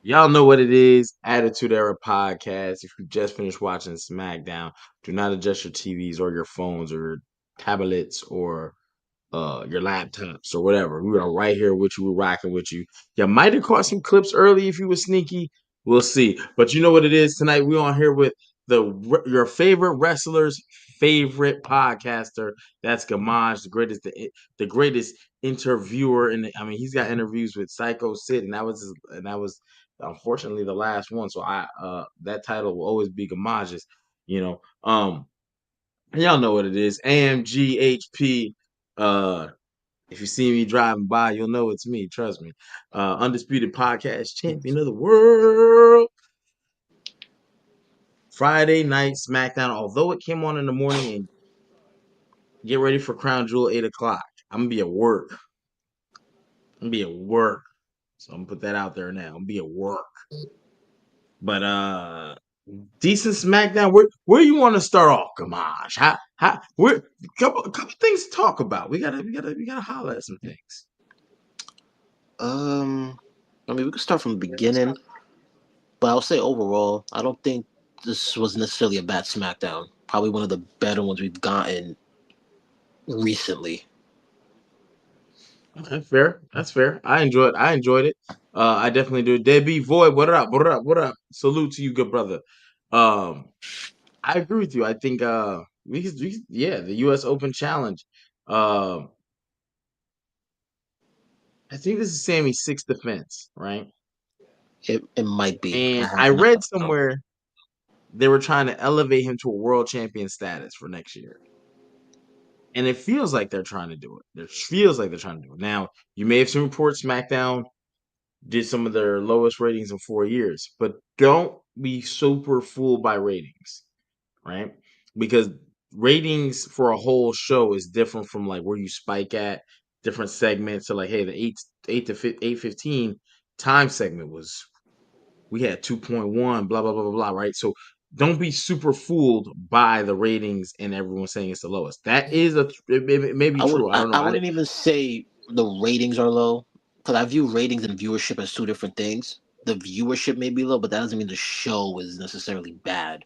Y'all know what it is. Attitude Era Podcast. If you just finished watching SmackDown, do not adjust your TVs or your phones or your tablets or your laptops or whatever. We are right here with you. We're rocking with you. You might have caught some clips early if you were sneaky. We'll see. But you know what it is tonight. We're on here with your favorite wrestler's favorite podcaster. That's Gamage, the greatest interviewer. And I mean, he's got interviews with Psycho Sid, and that was unfortunately the last one. So I that title will always be Gamage's. You know, y'all know what it is. AMGHP. If you see me driving by, you'll know it's me. Trust me. Undisputed podcast champion of the world. Friday night SmackDown. Although it came on in the morning, and get ready for Crown Jewel 8 o'clock. I'm gonna be at work. I'm gonna be at work. So I'm gonna put that out there now. I'm gonna be at work. But decent SmackDown. Where you want to start off, Gamage? How where couple things to talk about. We gotta holler at some things. Um, I mean, we could start from the beginning, but I'll say overall, I don't think this was necessarily a bad SmackDown. Probably one of the better ones we've gotten recently. Okay, fair. That's fair. I enjoyed. I enjoyed it. I definitely do. Debbie Void, what up? What up? What up? Salute to you, good brother. Um, I agree with you. I think yeah, the U.S. Open Challenge. Um, I think this is Sammy's sixth defense, right? It might be. I And I have not. read No. somewhere they were trying to elevate him to a world champion status for next year. And it feels like they're trying to do it. It feels like they're trying to do it. Now, you may have seen reports SmackDown did some of their lowest ratings in 4 years, but don't be super fooled by ratings, right? Because ratings for a whole show is different from like where you spike at different segments. So like, hey, the 8 to 8:15 time segment was we had 2.1, blah blah blah blah blah, right? So don't be super fooled by the ratings and everyone saying it's the lowest. That is it may be I would. true. I don't know. I wouldn't even say the ratings are low because I view ratings and viewership as two different things. The viewership may be low, but that doesn't mean the show is necessarily bad.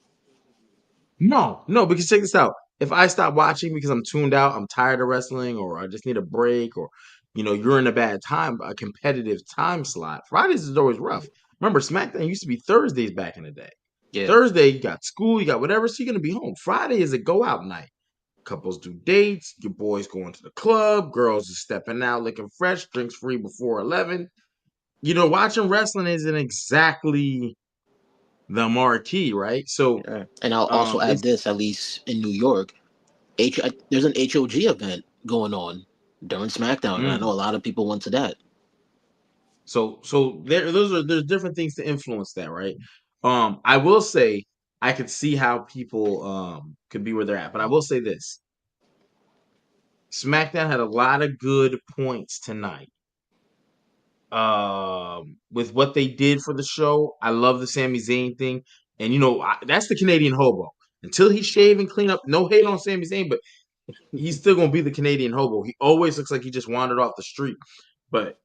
No, because check this out. If I stop watching because I'm tuned out, I'm tired of wrestling, or I just need a break, or you're in a bad time, a competitive time slot. Fridays is always rough. Remember, SmackDown used to be Thursdays back in the day. Yeah. Thursday, you got school, you got whatever, so you're gonna be home. Friday is a go out night. Couples do dates, your boys going to the club, girls are stepping out looking fresh, drinks free before 11. Watching wrestling isn't exactly the marquee, right? So Yeah. And I'll also add it's this: at least in New York, there's an HOG event going on during SmackDown, and I know mm, a lot of people went to that. so there's different things to influence that, right? I will say I could see how people could be where they're at, but I will say this: SmackDown had a lot of good points tonight. With what they did for the show, I love the Sami Zayn thing, and that's the Canadian hobo. Until he shave and clean up, no hate on Sami Zayn, but he's still gonna be the Canadian hobo. He always looks like he just wandered off the street, but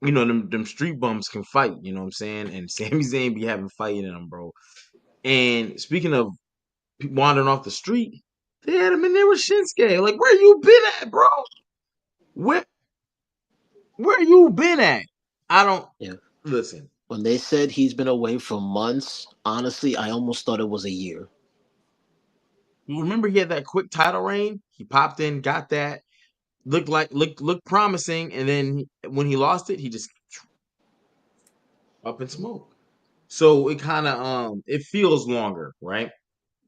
them street bums can fight. You know what I'm saying? And Sami Zayn be having fighting in them, bro. And speaking of wandering off the street, they had him in there with Shinsuke. Like, where you been at, bro? Where where you been at? I don't Yeah. listen. When they said he's been away for months, honestly, I almost thought it was a year. You remember he had that quick title reign? He popped in, got that, looked promising, and then when he lost it, he just up in smoke. So it kind of it feels longer, right?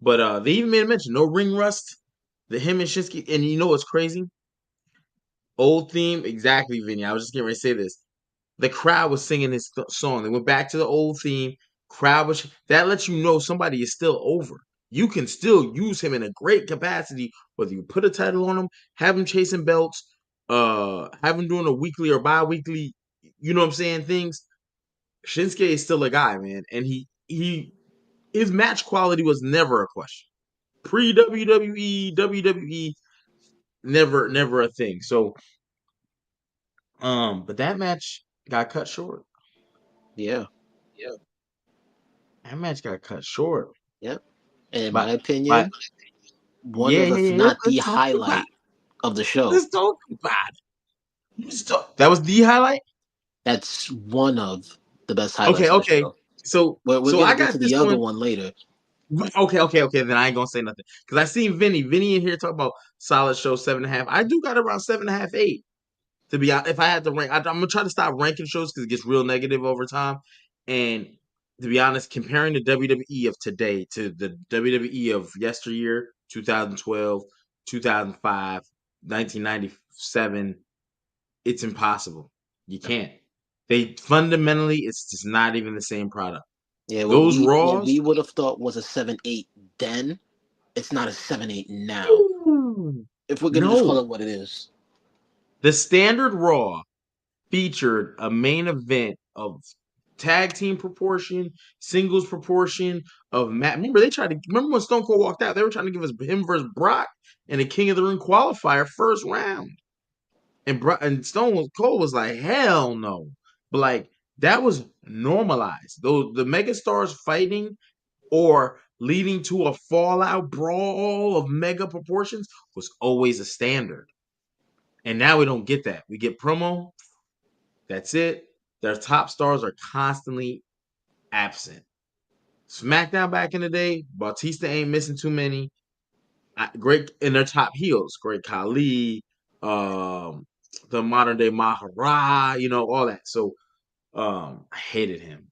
But they even made a mention no ring rust. The him and Shinsuke, and you know what's crazy? Old theme, exactly, Vinny. I was just getting ready to say this. The crowd was singing his song. They went back to the old theme. Crowd was that lets you know somebody is still over. You can still use him in a great capacity, whether you put a title on him, have him chasing belts, have him doing a weekly or bi-weekly, you know what I'm saying, things. Shinsuke is still a guy, man, and he his match quality was never a question. Pre WWE, WWE, never a thing. So, but that match got cut short. Yeah. Yep. That match got cut short. Yep. And in my But but opinion, one yeah, of, yeah, if yeah. not the Let's talk about highlight of the show. let's talk about it. That was the highlight? That's one of the best Okay, highlights of the okay. show. So We're so gonna I get got to this the other one. one later. Okay, okay, okay. Then I ain't gonna say nothing. Because I seen Vinny in here talk about solid show 7.5. I do got around 7.5, 8. To be honest, if I had to rank, I'm gonna try to stop ranking shows because it gets real negative over time. And to be honest, comparing the WWE of today to the WWE of yesteryear, 2012, 2005, 1997, it's impossible. You can't. They fundamentally, it's just not even the same product. Yeah, Those what Raws, we would have thought was a 7-8 then, it's not a 7-8 now. ooh, If we're gonna just call no. it what it is. The standard Raw featured a main event of tag team proportion, singles proportion of Matt. Remember, they tried to remember when Stone Cold walked out, they were trying to give us him versus Brock in a King of the Ring qualifier first round. And Stone Cold was like, hell no. But like that was normalized. Those the megastars fighting or leading to a fallout brawl of mega proportions was always a standard. And now we don't get that. We get promo. That's it. Their top stars are constantly absent. SmackDown back in the day, Bautista ain't missing too many. Great in their top heels, Great Khali, um, the modern day Mahara, all that. So I hated him.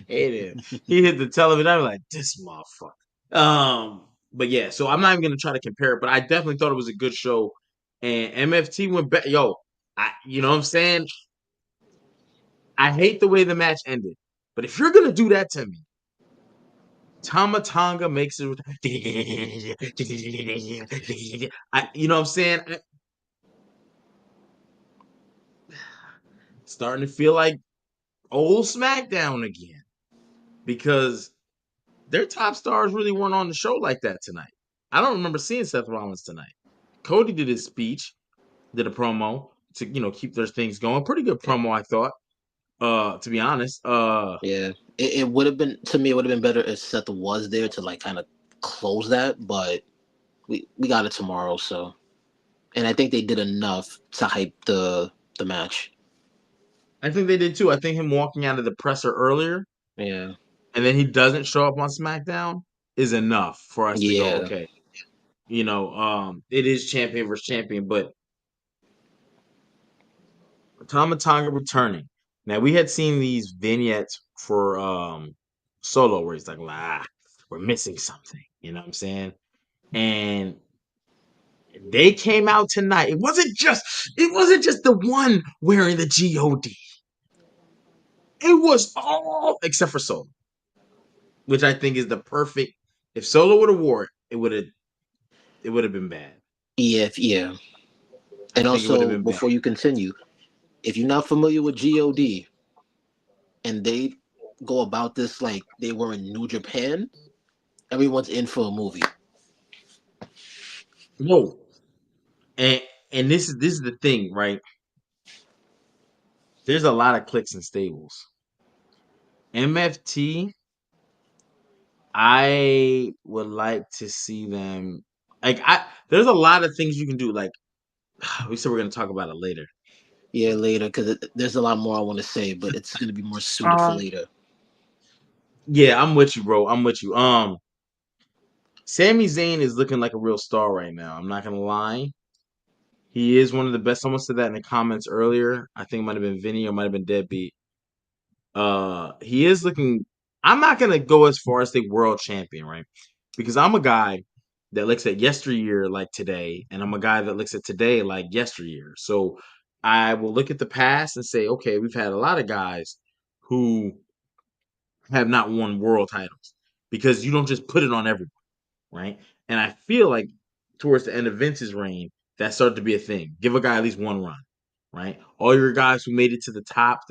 Hated him. He hit the television. I was like, this motherfucker. But yeah, so I'm not even gonna try to compare it, but I definitely thought it was a good show. And MFT went back. Yo, you know what I'm saying? I hate the way the match ended. But if you're gonna do that to me, Tama Tonga makes it. You know what I'm saying? Starting to feel like old SmackDown again because their top stars really weren't on the show like that tonight. I don't remember seeing Seth Rollins tonight. Cody did his speech, did a promo to keep their things going. Pretty good Yeah. promo, I thought. To be honest, Yeah. It would have been, to me, it would have been better if Seth was there to like kind of close that, but we got it tomorrow, so, and I think they did enough to hype the match. I think they did too. I think him walking out of the presser earlier Yeah. and then he doesn't show up on SmackDown is enough for us to go, Yeah. okay, it is champion versus champion, but Tama Tonga returning. Now we had seen these vignettes for Solo where he's like, we're missing something. You know what I'm saying? And they came out tonight. It wasn't just the one wearing the God. It was all except for Solo, which I think is the perfect. If Solo would have wore it, it would have been bad. Yeah. Yeah. I And think it would have also, been bad. before you continue, if you're not familiar with God and they go about this like they were in New Japan, everyone's in for a movie. No, and and this is the thing, right? There's a lot of clicks and stables. MFT, I would like to see them. Like there's a lot of things you can do. Like we said, we're gonna talk about it later. Yeah, later, because there's a lot more I want to say, but it's going to be more suited for Um, later. yeah, I'm with you, bro. I'm with you. Sami Zayn is looking like a real star right now. I'm not gonna lie. He is one of the best. Someone said that in the comments earlier. I think it might have been Vinny or might have been Deadbeat. He is looking. I'm not gonna go as far as the world champion, right? Because I'm a guy that looks at yesteryear like today, and I'm a guy that looks at today like yesteryear. So I will look at the past and say, okay, we've had a lot of guys who have not won world titles because you don't just put it on everyone, right? And I feel like towards the end of Vince's reign, that started to be a thing. Give a guy at least one run, right? All your guys who made it to the top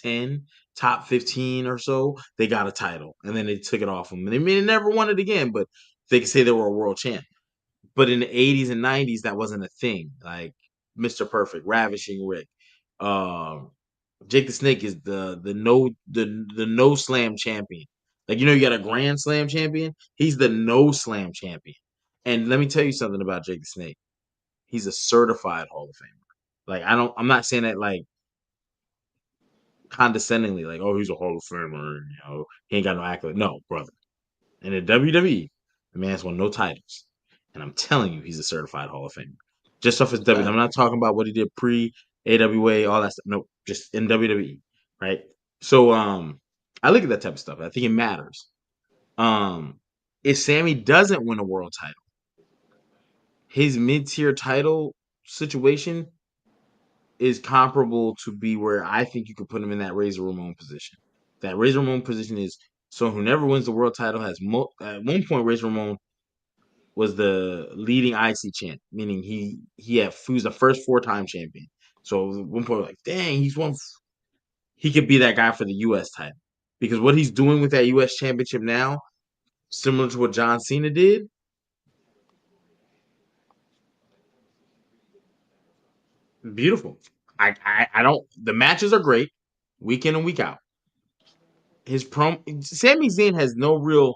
10, top 15 or so, they got a title. And then they took it off them. And they may never won it again, but they could say they were a world champ. But in the 80s and 90s, that wasn't a thing. Like Mr. Perfect, Ravishing Rick, um, Jake the Snake is the no slam champion. Like you got a Grand Slam champion. He's the no slam champion. And let me tell you something about Jake the Snake. He's a certified Hall of Famer. Like I'm not saying that like condescendingly, like oh he's a Hall of Famer, he ain't got no accolade. No, brother. And in WWE, the man's won no titles. And I'm telling you, he's a certified Hall of Famer. Just off his W. I'm Fact. not talking about what he did pre AWA, all that stuff. No, just in WWE. Right. So I look at that type of stuff. I think it matters. Um, if Sammy doesn't win a world title, his mid-tier title situation is comparable to be where I think you could put him in that Razor Ramon position. That Razor Ramon position is someone who never wins the world title has at one point Razor Ramon was the leading IC champ, meaning he was the first 4-time champion. So at one point, like, dang, he could be that guy for the US title. Because what he's doing with that US championship now, similar to what John Cena did, beautiful. I don't the matches are great, week in and week out. Sami Zayn has no real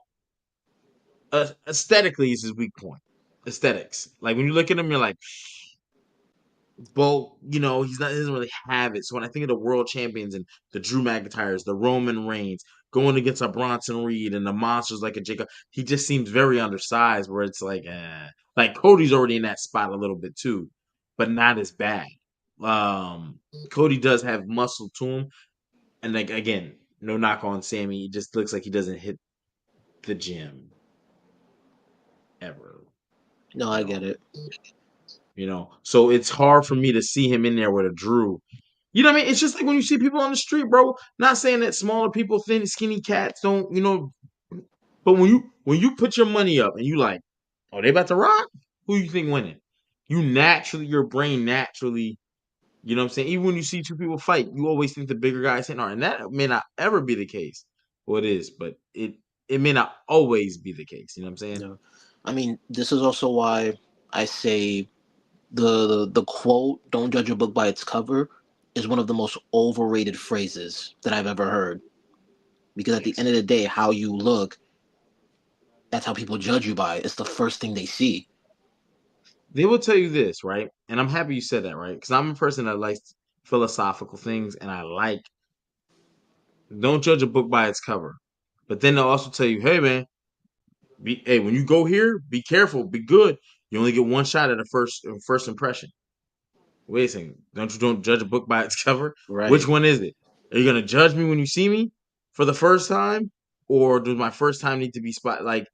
aesthetically is his weak point. Aesthetics. Like when you look at him, you're like, but he doesn't really have it. So when I think of the world champions and the Drew McIntyres, the Roman Reigns, going against a Bronson Reed and the monsters like a Jacob, he just seems very undersized. Where it's like Cody's already in that spot a little bit too, but not as bad. Cody does have muscle to him, and like again, no knock on Sammy. It just looks like he doesn't hit the gym ever. No, You I get know, it. So it's hard for me to see him in there with a Drew. You know what I mean? It's just like when you see people on the street, bro. Not saying that smaller people, thin, skinny cats don't, but when you put your money up and you like, oh, they about to rock, who you think winning? Your brain naturally, you know what I'm saying? Even when you see two people fight, you always think the bigger guy's hitting hard. And that may not ever be the case. Well, it is, but it may not always be the case. You know what I'm saying? No, I mean this is also why I say the quote "Don't judge a book by its cover" is one of the most overrated phrases that I've ever heard. Because at the Yes. end of the day, how you look, that's how people judge you by. It's the first thing they see. They will tell you this, right? And I'm happy you said that, right? Because I'm a person that likes philosophical things and I like don't judge a book by its cover. But then they'll also tell you, hey man, hey, when you go here, be careful, be good. You only get one shot at a first impression. Wait a second, don't judge a book by its cover? Which Right. one is it? Are you gonna judge me when you see me for the first time? Or does my first time need to be spot like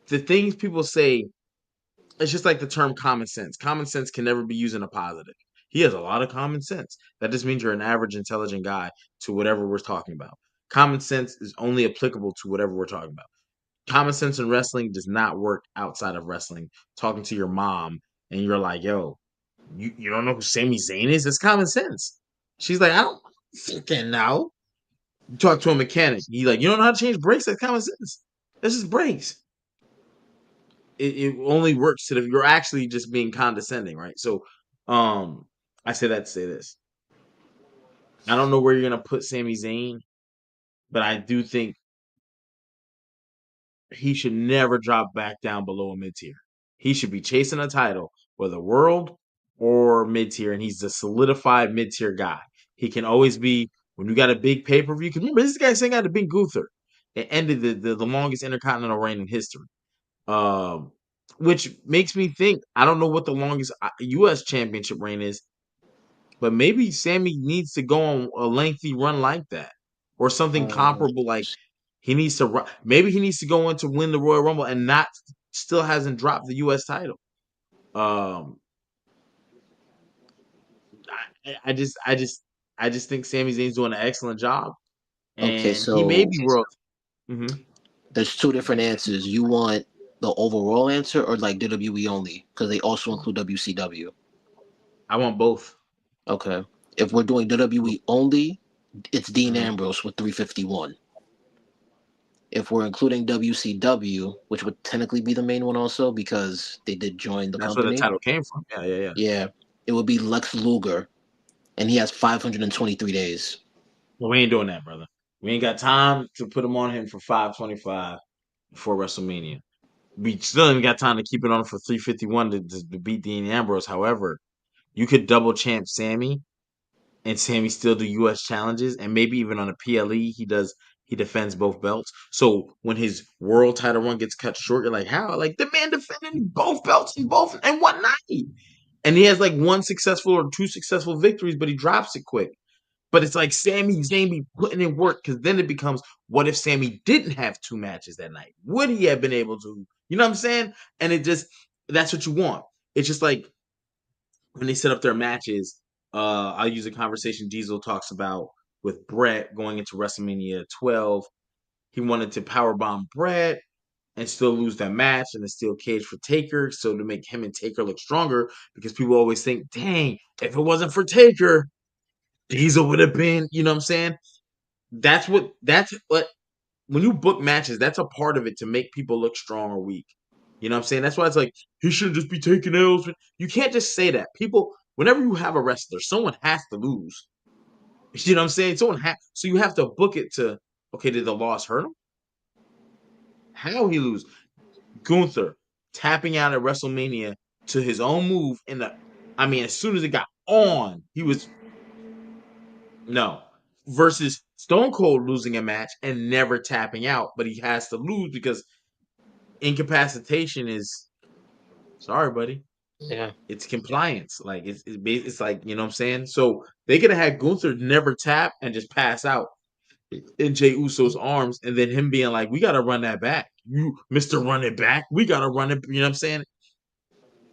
the things people say it's just like the term common sense. Common sense can never be used in a positive. He has a lot of common sense. That just means you're an average, intelligent guy to whatever we're talking about. Common sense is only applicable to whatever we're talking about. Common sense in wrestling does not work outside of wrestling. Talking to your mom and you're like, yo, you don't know who Sami Zayn is? It's common sense. She's like, I don't fucking know. You talk to a mechanic. He like, you don't know how to change brakes? That's common sense. That's just brakes. It only works if you're actually just being condescending, right? So, um, I say that to say this. I don't know where you're gonna put Sami Zayn, but I do think he should never drop back down below a mid tier. He should be chasing a title, whether world or mid tier, and he's the solidified mid tier guy. He can always be when you got a big pay per view. Because remember, this guy saying got a big Gunther. It ended the longest intercontinental reign in history. Um, which makes me think I don't know what the longest U.S. championship reign is, but maybe Sammy needs to go on a lengthy run like that, or something Uh, comparable. Like he needs to maybe he needs to go in to win the Royal Rumble and not still hasn't dropped the U.S. title. Um, I just think Sami Zayn's doing an excellent job, okay, and he may so be world. Mm-hmm. there's two different answers. You want the overall answer or like WWE only? Because they also include WCW. I want both. Okay. If we're doing WWE only, it's Dean Mm-hmm. Ambrose with 351. If we're including WCW, which would technically be the main one also because they did join the That's where the company, title came from. Yeah, yeah, yeah. yeah, it would be Lex Luger and he has 523 days. But we ain't doing that, brother. We ain't got time to put him on him for 525 before WrestleMania. We still ain't got time to keep it on for 351 to beat Dean Ambrose. However, you could double champ Sammy and Sammy still do US challenges and maybe even on a PLE he defends both belts. So when his world title run gets cut short, you're like, how? Like the man defending both belts in one night. And he has like one successful or two successful victories, but he drops it quick. But it's like Sammy Zayn be putting in work because then it becomes what if Sammy didn't have two matches that night? Would he have been able to? You know what I'm saying? And it just that's what you want. It's just like when they set up their matches. I'll use a conversation Diesel talks about with Brett going into WrestleMania 12. He wanted to powerbomb Brett and still lose that match in a steel cage for Taker, so to make him and Taker look stronger because people always think, dang, if it wasn't for Taker, Diesel would have been, you know what I'm saying? That's what when you book matches, that's a part of it to make people look strong or weak. You know what I'm saying? That's why it's like he shouldn't just be taking L's. You can't just say that. People, whenever you have a wrestler, someone has to lose. You know what I'm saying? So you have to book it to okay, did the loss hurt him? How he lose? Gunther tapping out at WrestleMania to his own move in the I mean, as soon as it got on, he was no. Versus Stone Cold losing a match and never tapping out, but he has to lose because incapacitation is sorry, buddy. Yeah, It's compliance. Like it's like you know what I'm saying. So they could have had Gunther never tap and just pass out in Jey Uso's arms, and then him being like, "We got to run that back, you Mister Run It Back. We got to run it." You know what I'm saying?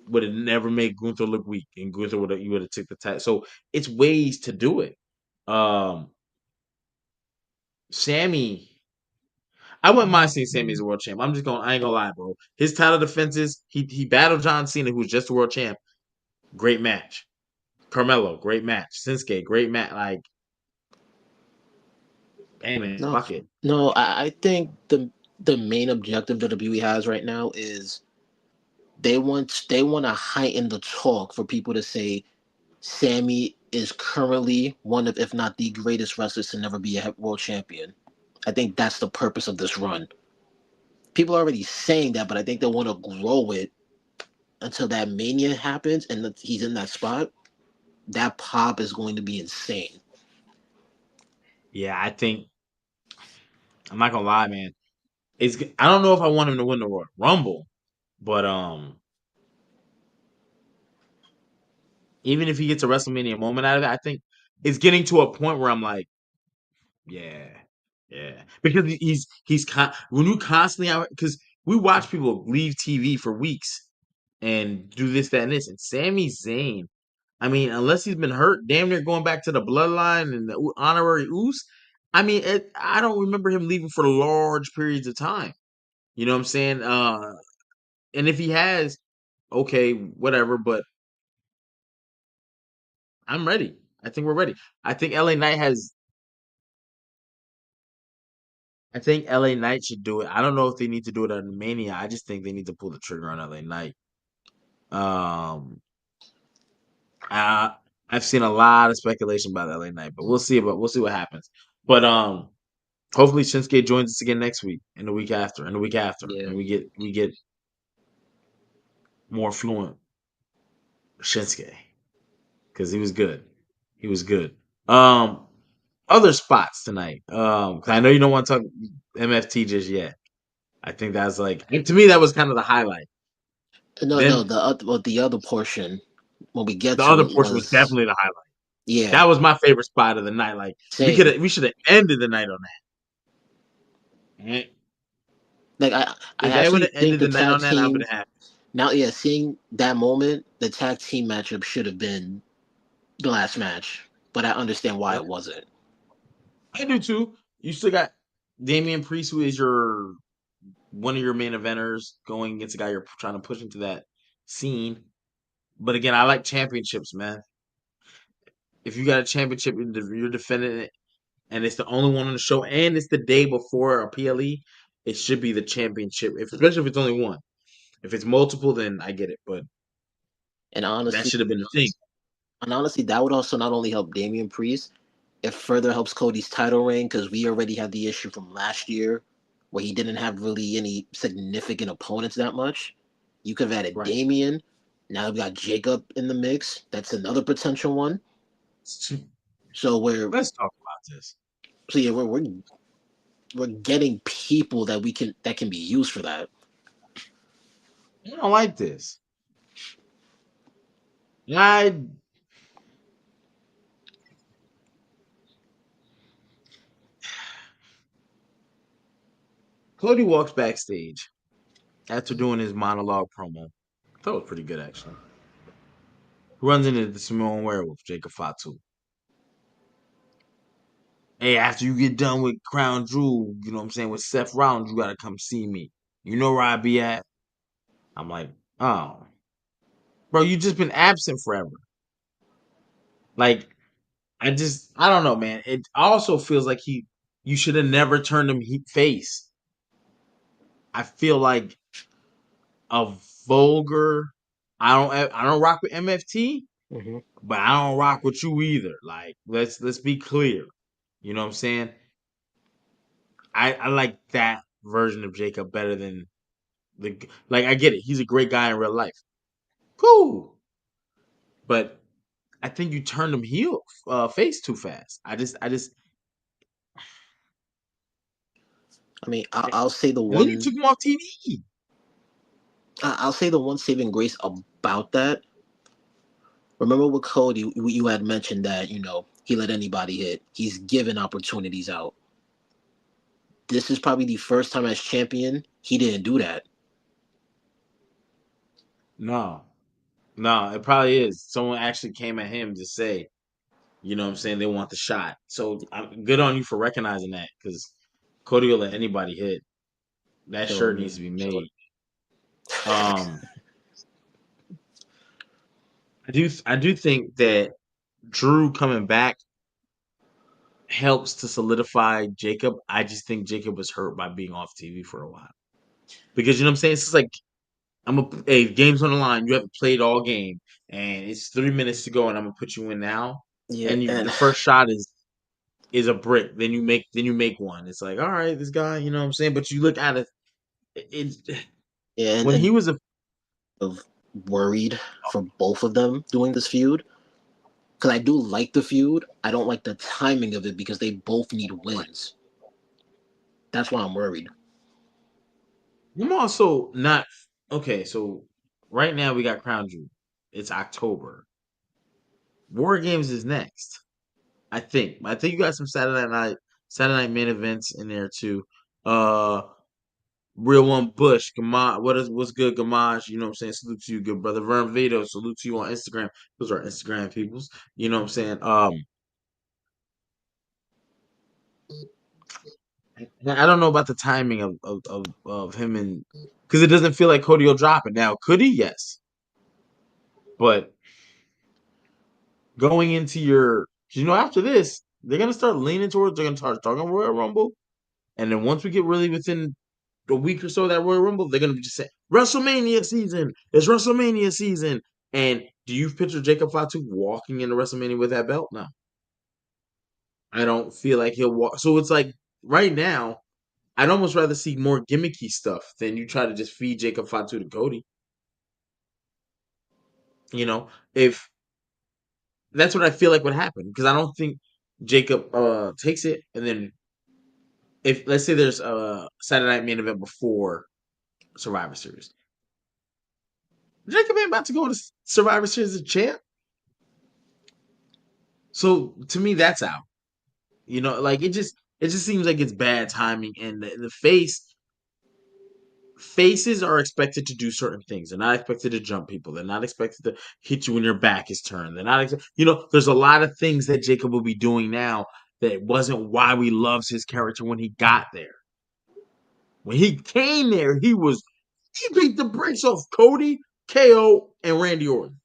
Would have never made Gunther look weak, and Gunther would have you would have took the tap. So it's ways to do it. Um, Sammy I wouldn't mind seeing Sammy as a world champ. I ain't gonna lie, bro. His title defenses, he battled John Cena, who was just a world champ. Great match. Carmelo, great match. Shinsuke, great match. Like, hey man, no, fuck it. no. I think the main objective WWE has right now is they want to heighten the talk for people to say Sammy is currently one of, if not the greatest wrestlers to never be a world champion. I think that's the purpose of this run. People are already saying that, but I think they want to grow it until that mania happens and that he's in that spot. That pop is going to be insane. Yeah, I think I'm not gonna lie, man. I don't know if I want him to win the Royal Rumble, but even if he gets a WrestleMania moment out of it, I think it's getting to a point where I'm like, yeah, yeah, because when you constantly out because we watch people leave TV for weeks and do this, that, and this, and Sami Zayn. I mean, unless he's been hurt, damn near going back to the bloodline and the honorary Oos. I mean, I don't remember him leaving for large periods of time. You know what I'm saying? And if he has, okay, whatever. But I'm ready. I think we're ready. I think LA Knight has. I think LA Knight should do it. I don't know if they need to do it on Mania. I just think they need to pull the trigger on LA Knight. Um, I, I've seen a lot of speculation about LA Knight, but we'll see what happens. But hopefully Shinsuke joins us again next week and the week after and the week after, Yeah. and we get more fluent Shinsuke because he was good. He was good. Um, other spots tonight. 'Cause I know you don't want to talk MFT just yet. I think that's like to me that was kind of the highlight. No, no, Then the other portion when we get the to other it portion was was, definitely the highlight. yeah, That was my favorite spot of the night. Like same. we should have ended the night on that. Like I If they would actually have think ended the the night tag on that, I would team have had. now, yeah, seeing that moment, the tag team matchup should have been the last match, but I understand why Yeah, it wasn't. I do too. You still got Damian Priest, who is your one of your main eventers, going against a guy you're trying to push into that scene. But again, I like championships, man. If you got a championship, you're defending it, and it's the only one on the show, and it's the day before a PLE, it should be the championship. Especially if it's only one. If it's multiple, then I get it, but And that honestly, should have been the thing. And honestly, that would also not only help Damian Priest, it further helps Cody's title reign because we already had the issue from last year where he didn't have really any significant opponents that much. You could have added Right. Damian. Now we got Jacob in the mix. That's another potential one. So we're Let's talk about this. so yeah, we're getting people that can be used for that. I don't like this. I Cody walks backstage after doing his monologue promo. I thought it was pretty good actually. Runs into the Samoan werewolf, Jacob Fatu. Hey, after you get done with Crown Jewel, you know what I'm saying, with Seth Rollins, you gotta come see me. You know where I be at? I'm like, oh, bro, you just been absent forever. Like, I don't know, man. It also feels like you should have never turned him face. I feel like a vulgar. I don't rock with MFT, Mm-hmm. but I don't rock with you either. Like, let's be clear. You know what I'm saying? I like that version of Jacob better than like I get it. He's a great guy in real life. Cool. But I think you turned him face too fast. I just I mean, and I'll say the then you one took him off TV. I'll say the one saving grace about that. Remember with Cody, you had mentioned that he let anybody hit. He's given opportunities out. This is probably the first time as champion he didn't do that. No. No, it probably is. Someone actually came at him to say, you know what I'm saying, they want the shot. So I'm good on you for recognizing that because Cody will let anybody hit. That So I shirt needs mean, to be made. Um I do think that Drew coming back helps to solidify Jacob. I just think Jacob was hurt by being off TV for a while. Because you know what I'm saying? It's just like game's on the line. You haven't played all game, and it's 3 minutes to go, and I'm gonna put you in now. yeah, And and the first shot is a brick. Then you make one. It's like, all right, this guy, you know what I'm saying? But you look at it, yeah, when he and was a of worried for both of them doing this feud because I do like the feud. I don't like the timing of it because they both need wins. That's why I'm worried. I'm also not okay. So right now we got Crown Jewel. It's October. War Games is next. I think you got some Saturday night main events in there too. Uh Real One Bush, Gamaj, what's good, Gamaj? You know what I'm saying? Salute to you, good brother. Vern Vito, salute to you on Instagram. Those are Instagram peoples. You know what I'm saying? I don't know about the timing of him and because it doesn't feel like Cody will drop it. Now, could he? Yes. But going into after this, they're gonna start leaning towards they're gonna start talking Royal Rumble. And then once we get really within a week or so of that Royal Rumble, they're gonna be just saying WrestleMania season. It's WrestleMania season. And do you picture Jacob Fatu walking into WrestleMania with that belt? No, I don't feel like he'll walk. So it's like right now, I'd almost rather see more gimmicky stuff than you try to just feed Jacob Fatu to Cody. If that's what I feel like would happen because I don't think Jacob takes it and then if let's say there's a Saturday night main event before Survivor Series, Jacob ain't about to go to Survivor Series as a champ. So to me, that's out. Like it just seems like it's bad timing, and the faces are expected to do certain things. They're not expected to jump people. They're not expected to hit you when your back is turned. They're not, there's a lot of things that Jacob will be doing now that wasn't why we loved his character when he got there. When he came there, he beat the brakes off Cody, KO, and Randy Orton.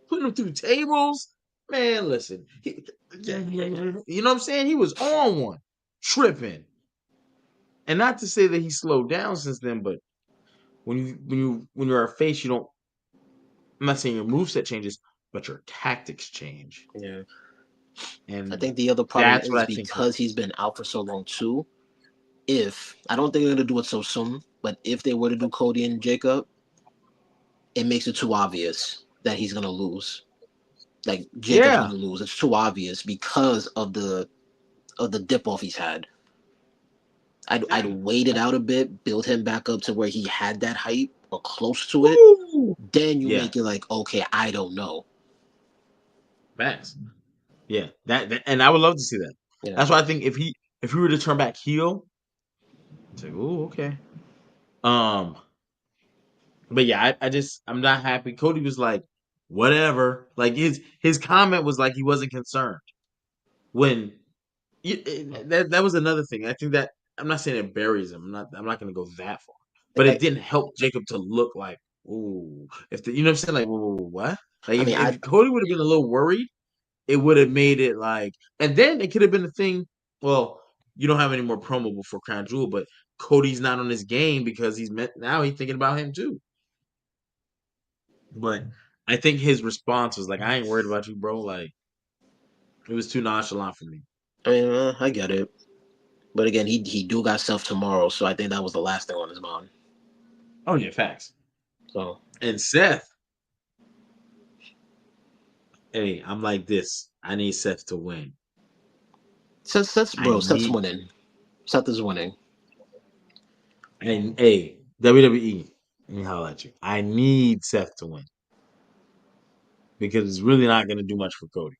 Putting him through tables. Man, listen. You know what I'm saying? He was on one. Tripping. And not to say that he slowed down since then, but when you're a face, you don't I'm not saying your moveset changes, but your tactics change. Yeah. I And think the other problem that's what is I think because he's happens. been out for so long too. If I don't think they're gonna do it so soon, but if they were to do Cody and Jacob, it makes it too obvious that he's gonna lose. Like Jacob's Yeah. gonna lose. It's too obvious because of the dip off he's had. I'd Yeah. wait it out a bit, build him back up to where he had that hype or close to it. Woo! Then you Yeah. make it like, okay, I don't know. Facts. Yeah. And I would love to see that. Yeah. That's why I think if he were to turn back heel, it's like, oh, okay. Um, but yeah, I'm not happy. Cody was like, whatever. Like his comment was like he wasn't concerned when that was another thing. I think that I'm not saying it buries him. I'm not going to go that far, but it I, didn't help Jacob to look like, ooh, if the, you know what I'm saying, like, whoa, what? Like I mean, if Cody would have been a little worried, it would have made it like, and then it could have been the thing. Well, you don't have any more promo before Crown Jewel, but Cody's not on his game because now he's thinking about him too. But I think his response was like, "I ain't worried about you, bro." Like it was too nonchalant for me. I get it. But again, he do got stuff tomorrow, so I think that was the last thing on his mind. Oh yeah, facts. So And Seth, hey, I'm like this. I need Seth to win. I Seth's need, winning. Seth is winning. and hey, WWE, let me holler at you. I need Seth to win because it's really not going to do much for Cody.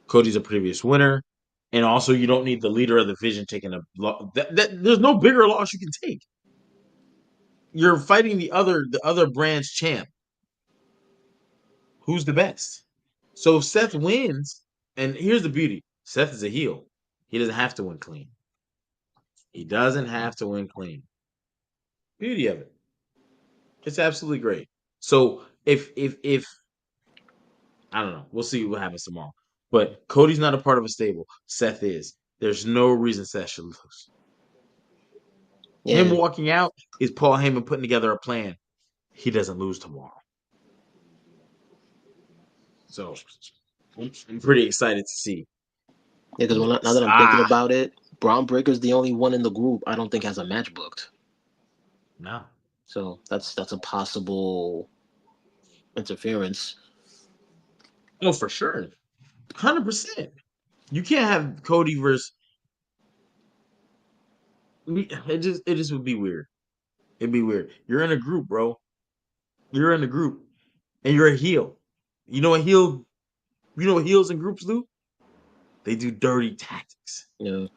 Cody's a previous winner, and also you don't need the leader of the division taking a loss. There's no bigger loss you can take. You're fighting the other brand's champ. Who's the best? So if Seth wins, and here's the beauty: Seth is a heel. He doesn't have to win clean. He doesn't have to win clean. Beauty of it. It's absolutely great. So if I don't know, we'll see what happens tomorrow. But Cody's not a part of a stable. Seth is. There's no reason Seth should lose. Him Yeah, walking out is Paul Heyman putting together a plan. He doesn't lose tomorrow. So I'm pretty excited to see. yeah. Because now that I'm thinking about it, Braun Breaker's the only one in the group I don't think has a match booked. No. So that's a possible interference. Oh, for sure. 100%. You can't have Cody versus it just would be weird. It'd be weird. You're in a group, bro. You're in a group and you're a heel. You know what heels and groups do? They do dirty tactics. You know,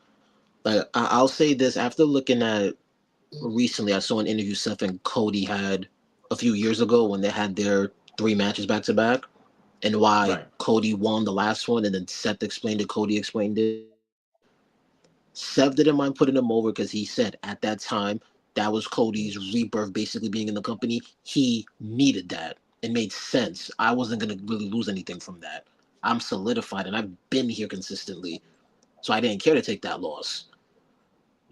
like I'll say this after looking at recently, I saw an interview Seth and Cody had a few years ago when they had their three matches back to back, and why Right. Cody won the last one, and then Seth explained it, Cody explained it. Seth didn't mind putting him over because he said at that time that was Cody's rebirth, basically being in the company. He needed that. It made sense. I wasn't gonna really lose anything from that. I'm solidified, and I've been here consistently, so I didn't care to take that loss.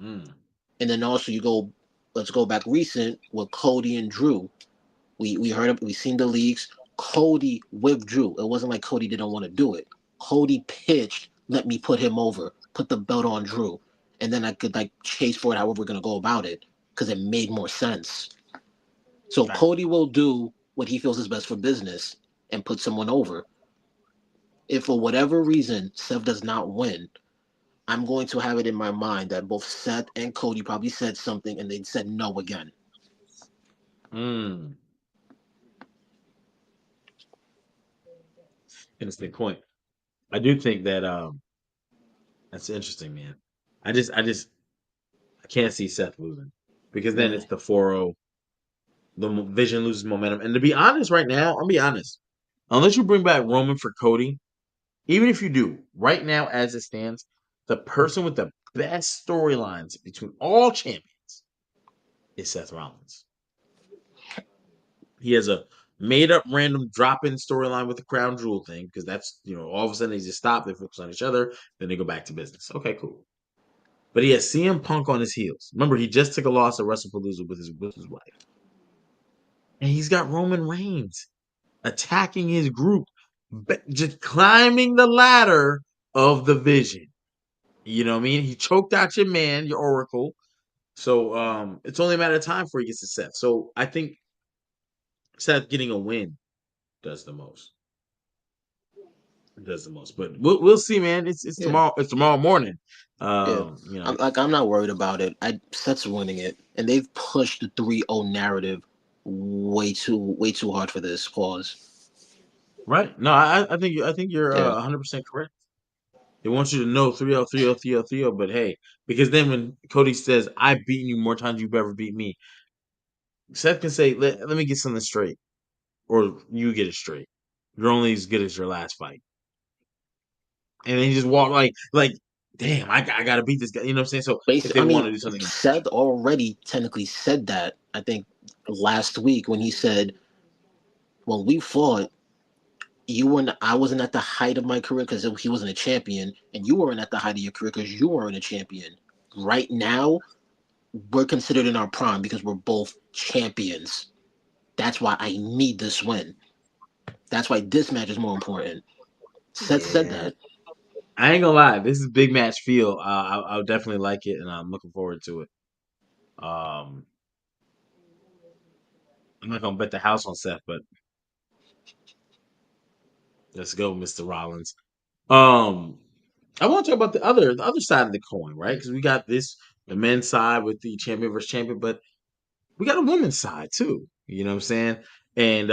Mm. And then also let's go back recent with Cody and Drew. We heard we seen the leaks. Cody withdrew. It wasn't like Cody didn't want to do it. Cody pitched, let me put him over, put the belt on Drew, and then I could like chase for it however we're gonna go about it because it made more sense. So Right. Cody will do what he feels is best for business and put someone over. If for whatever reason Seth does not win, I'm going to have it in my mind that both Seth and Cody probably said something and they said no again. Mm. Interesting point. I do think that that's interesting, man. I can't see Seth losing because then Yeah. it's the 4-0. The Vision loses momentum. And to be honest, right now, I'll be honest. Unless you bring back Roman for Cody, even if you do, right now as it stands, the person with the best storylines between all champions is Seth Rollins. He has a made up random drop in storyline with the crown jewel thing because that's, all of a sudden they just stop, they focus on each other, then they go back to business. Okay, cool. But he has CM Punk on his heels. Remember, he just took a loss at WrestlePalooza with his wife. And he's got Roman Reigns attacking his group. just climbing the ladder of the Vision. You know what I mean? He choked out your man, your Oracle. So it's only a matter of time before he gets to Seth. So I think Seth getting a win does the most. Does the most. But we'll see, man. It's Yeah, tomorrow. It's tomorrow morning. yeah. You know, I'm not worried about it. Seth's winning it, and they've pushed the 3-0 narrative way too hard for this. Pause. right? No, I think you're Yeah, 100% correct. They want you to know 3-0, 3-0, 3-0, 3-0, but hey, because then when Cody says, I've beaten you more times than you've ever beat me, Seth can say, let me get something straight, or you get it straight. You're only as good as your last fight. And then he just walk damn, I gotta beat this guy. You know what I'm saying? So if they I want mean, to do something in the Seth already technically said that. I think last week when he said, "When we fought, I wasn't at the height of my career because he wasn't a champion, and you weren't at the height of your career because you weren't a champion. Right now, we're considered in our prime because we're both champions. That's why I need this win. That's why this match is more important." Seth said Yeah. that. I ain't gonna lie, this is big match feel. I'll definitely like it, and I'm looking forward to it. Um, I'm not gonna bet the house on Seth, but let's go, Mr. Rollins. Um, I want to talk about the other side of the coin, right? Because we got the men's side with the champion versus champion, but we got a women's side too. You know what I'm saying? And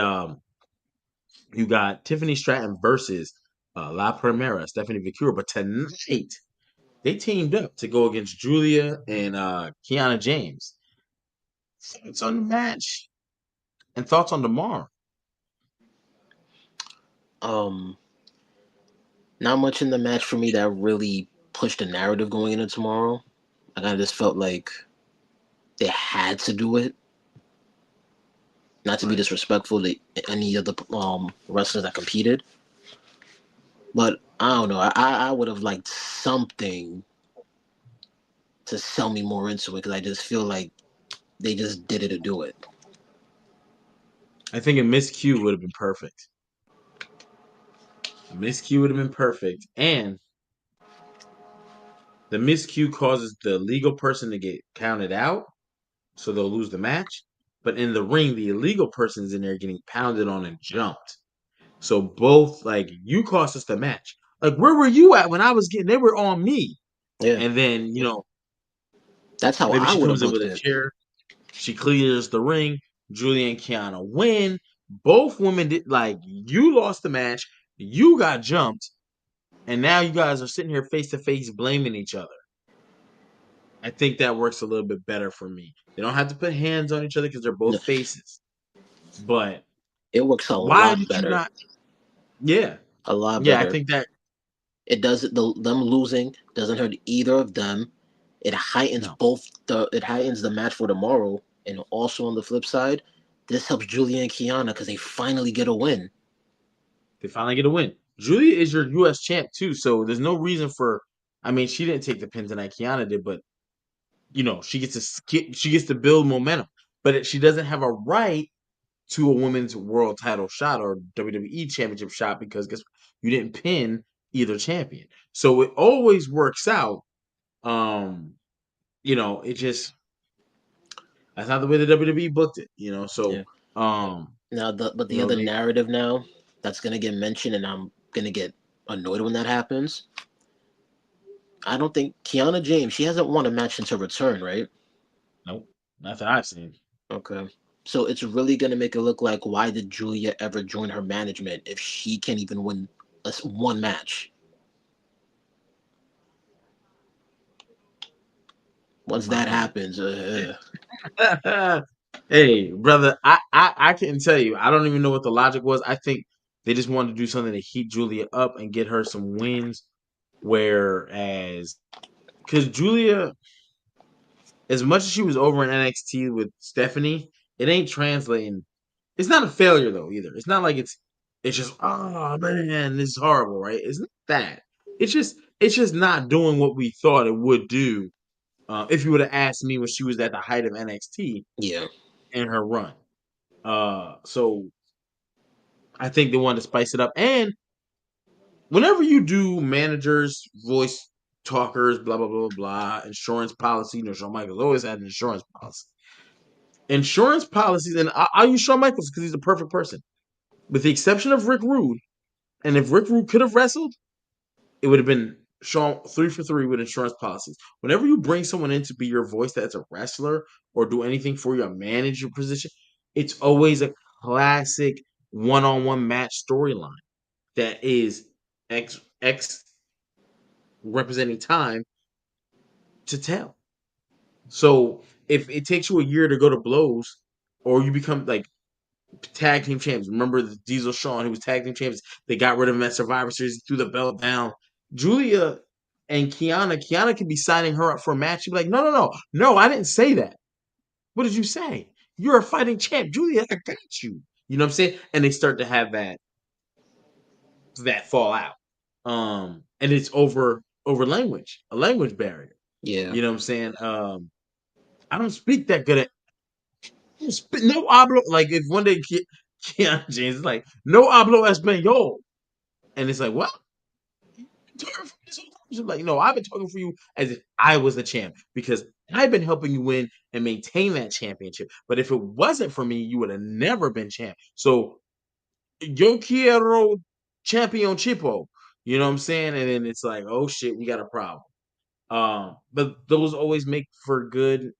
you got Tiffany Stratton versus La Primera, Stephanie Vicura. But tonight they teamed up to go against Julia and Kiana James. Thoughts on the match and thoughts on tomorrow? Um, Not much in the match for me that really pushed the narrative going into tomorrow. I kind of just felt like they had to do it. Not to be Right. disrespectful to any of the wrestlers that competed, but I don't know. I would have liked something to sell me more into it because I just feel like they just did it to do it. I think a miscue would have been perfect. A miscue would have been perfect, and the miscue causes the legal person to get counted out, so they'll lose the match. But in the ring, the illegal person's in there getting pounded on and jumped. So both like you cost us the match. Like where were you at when I was getting? They were on me. Yeah, And then that's how maybe I she would have comes in with booked a it. chair. She clears the ring. Julia and Kiana win. Both women did like you lost the match. You got jumped, and now you guys are sitting here face to face blaming each other. I think that works a little bit better for me. They don't have to put hands on each other because they're No, both faces. But it works a why lot did you better. not? Yeah, A lot yeah. I better. think that It does them losing doesn't hurt either of them. no. It heightens the match for tomorrow, and also on the flip side, this helps Julia and Kiana because they finally get a win. They finally get a win. Julia is your U.S. champ too, so there's no reason for. I mean, she didn't take the pin tonight. Kiana did, but she gets to she gets to build momentum. But she doesn't have a right to a women's world title shot or WWE championship shot because guess you didn't pin either champion. So it always works out. Um, it just that's not the way the WWE booked it. So Yeah. um, The other they narrative now that's gonna get mentioned, and I'm gonna get annoyed when that happens. I don't think Kiana James. She hasn't won a match since her return, right? nope, not that I've seen. Okay. So it's really gonna make it look like why did Julia ever join her management if she can't even win one match? Once that Right. happens, Hey, brother, I couldn't tell you. I don't even know what the logic was. I think they just wanted to do something to heat Julia up and get her some wins. Whereas, because Julia, as much as she was over in NXT with Stephanie, it ain't translating. It's not a failure though either. It's not like it's just oh man, this is horrible, right? It's not that. It's just not doing what we thought it would do. If you would have asked me when she was at the height of NXT yeah. in her run. So I think they wanted to spice it up. And whenever you do managers, voice talkers, blah blah blah blah, insurance policy. Shawn Michaels always had an insurance policy. Insurance policies, and I'll use Shawn Michaels because he's the perfect person, with the exception of Rick Rude. And if Rick Rude could have wrestled, it would have been Shawn 3 for 3 with insurance policies. Whenever you bring someone in to be your voice that's a wrestler or do anything for your manager position, it's always a classic one-on-one match storyline that is X representing time to tell. So if it takes you a year to go to blows, or you become like tag team champions. Remember the Diesel Shawn, who was tag team champions. They got rid of him at Survivor Series, threw the belt down. Julia and Kiana could be signing her up for a match. She'd be like, no, no, no, no, I didn't say that. What did you say? You're a fighting champ, Julia. I got you. You know what I'm saying? And they start to have that fallout. And it's over language, a language barrier. Yeah. You know what I'm saying? I don't speak that good at no hablo. Like if one day Keanu James is like no hablo español, and it's like what? She's like, no, I've been talking for you as if I was the champ because I've been helping you win and maintain that championship. But if it wasn't for me, you would have never been champ. So yo quiero championship. You know what I'm saying? And then it's like, oh shit, we got a problem. But those always make for good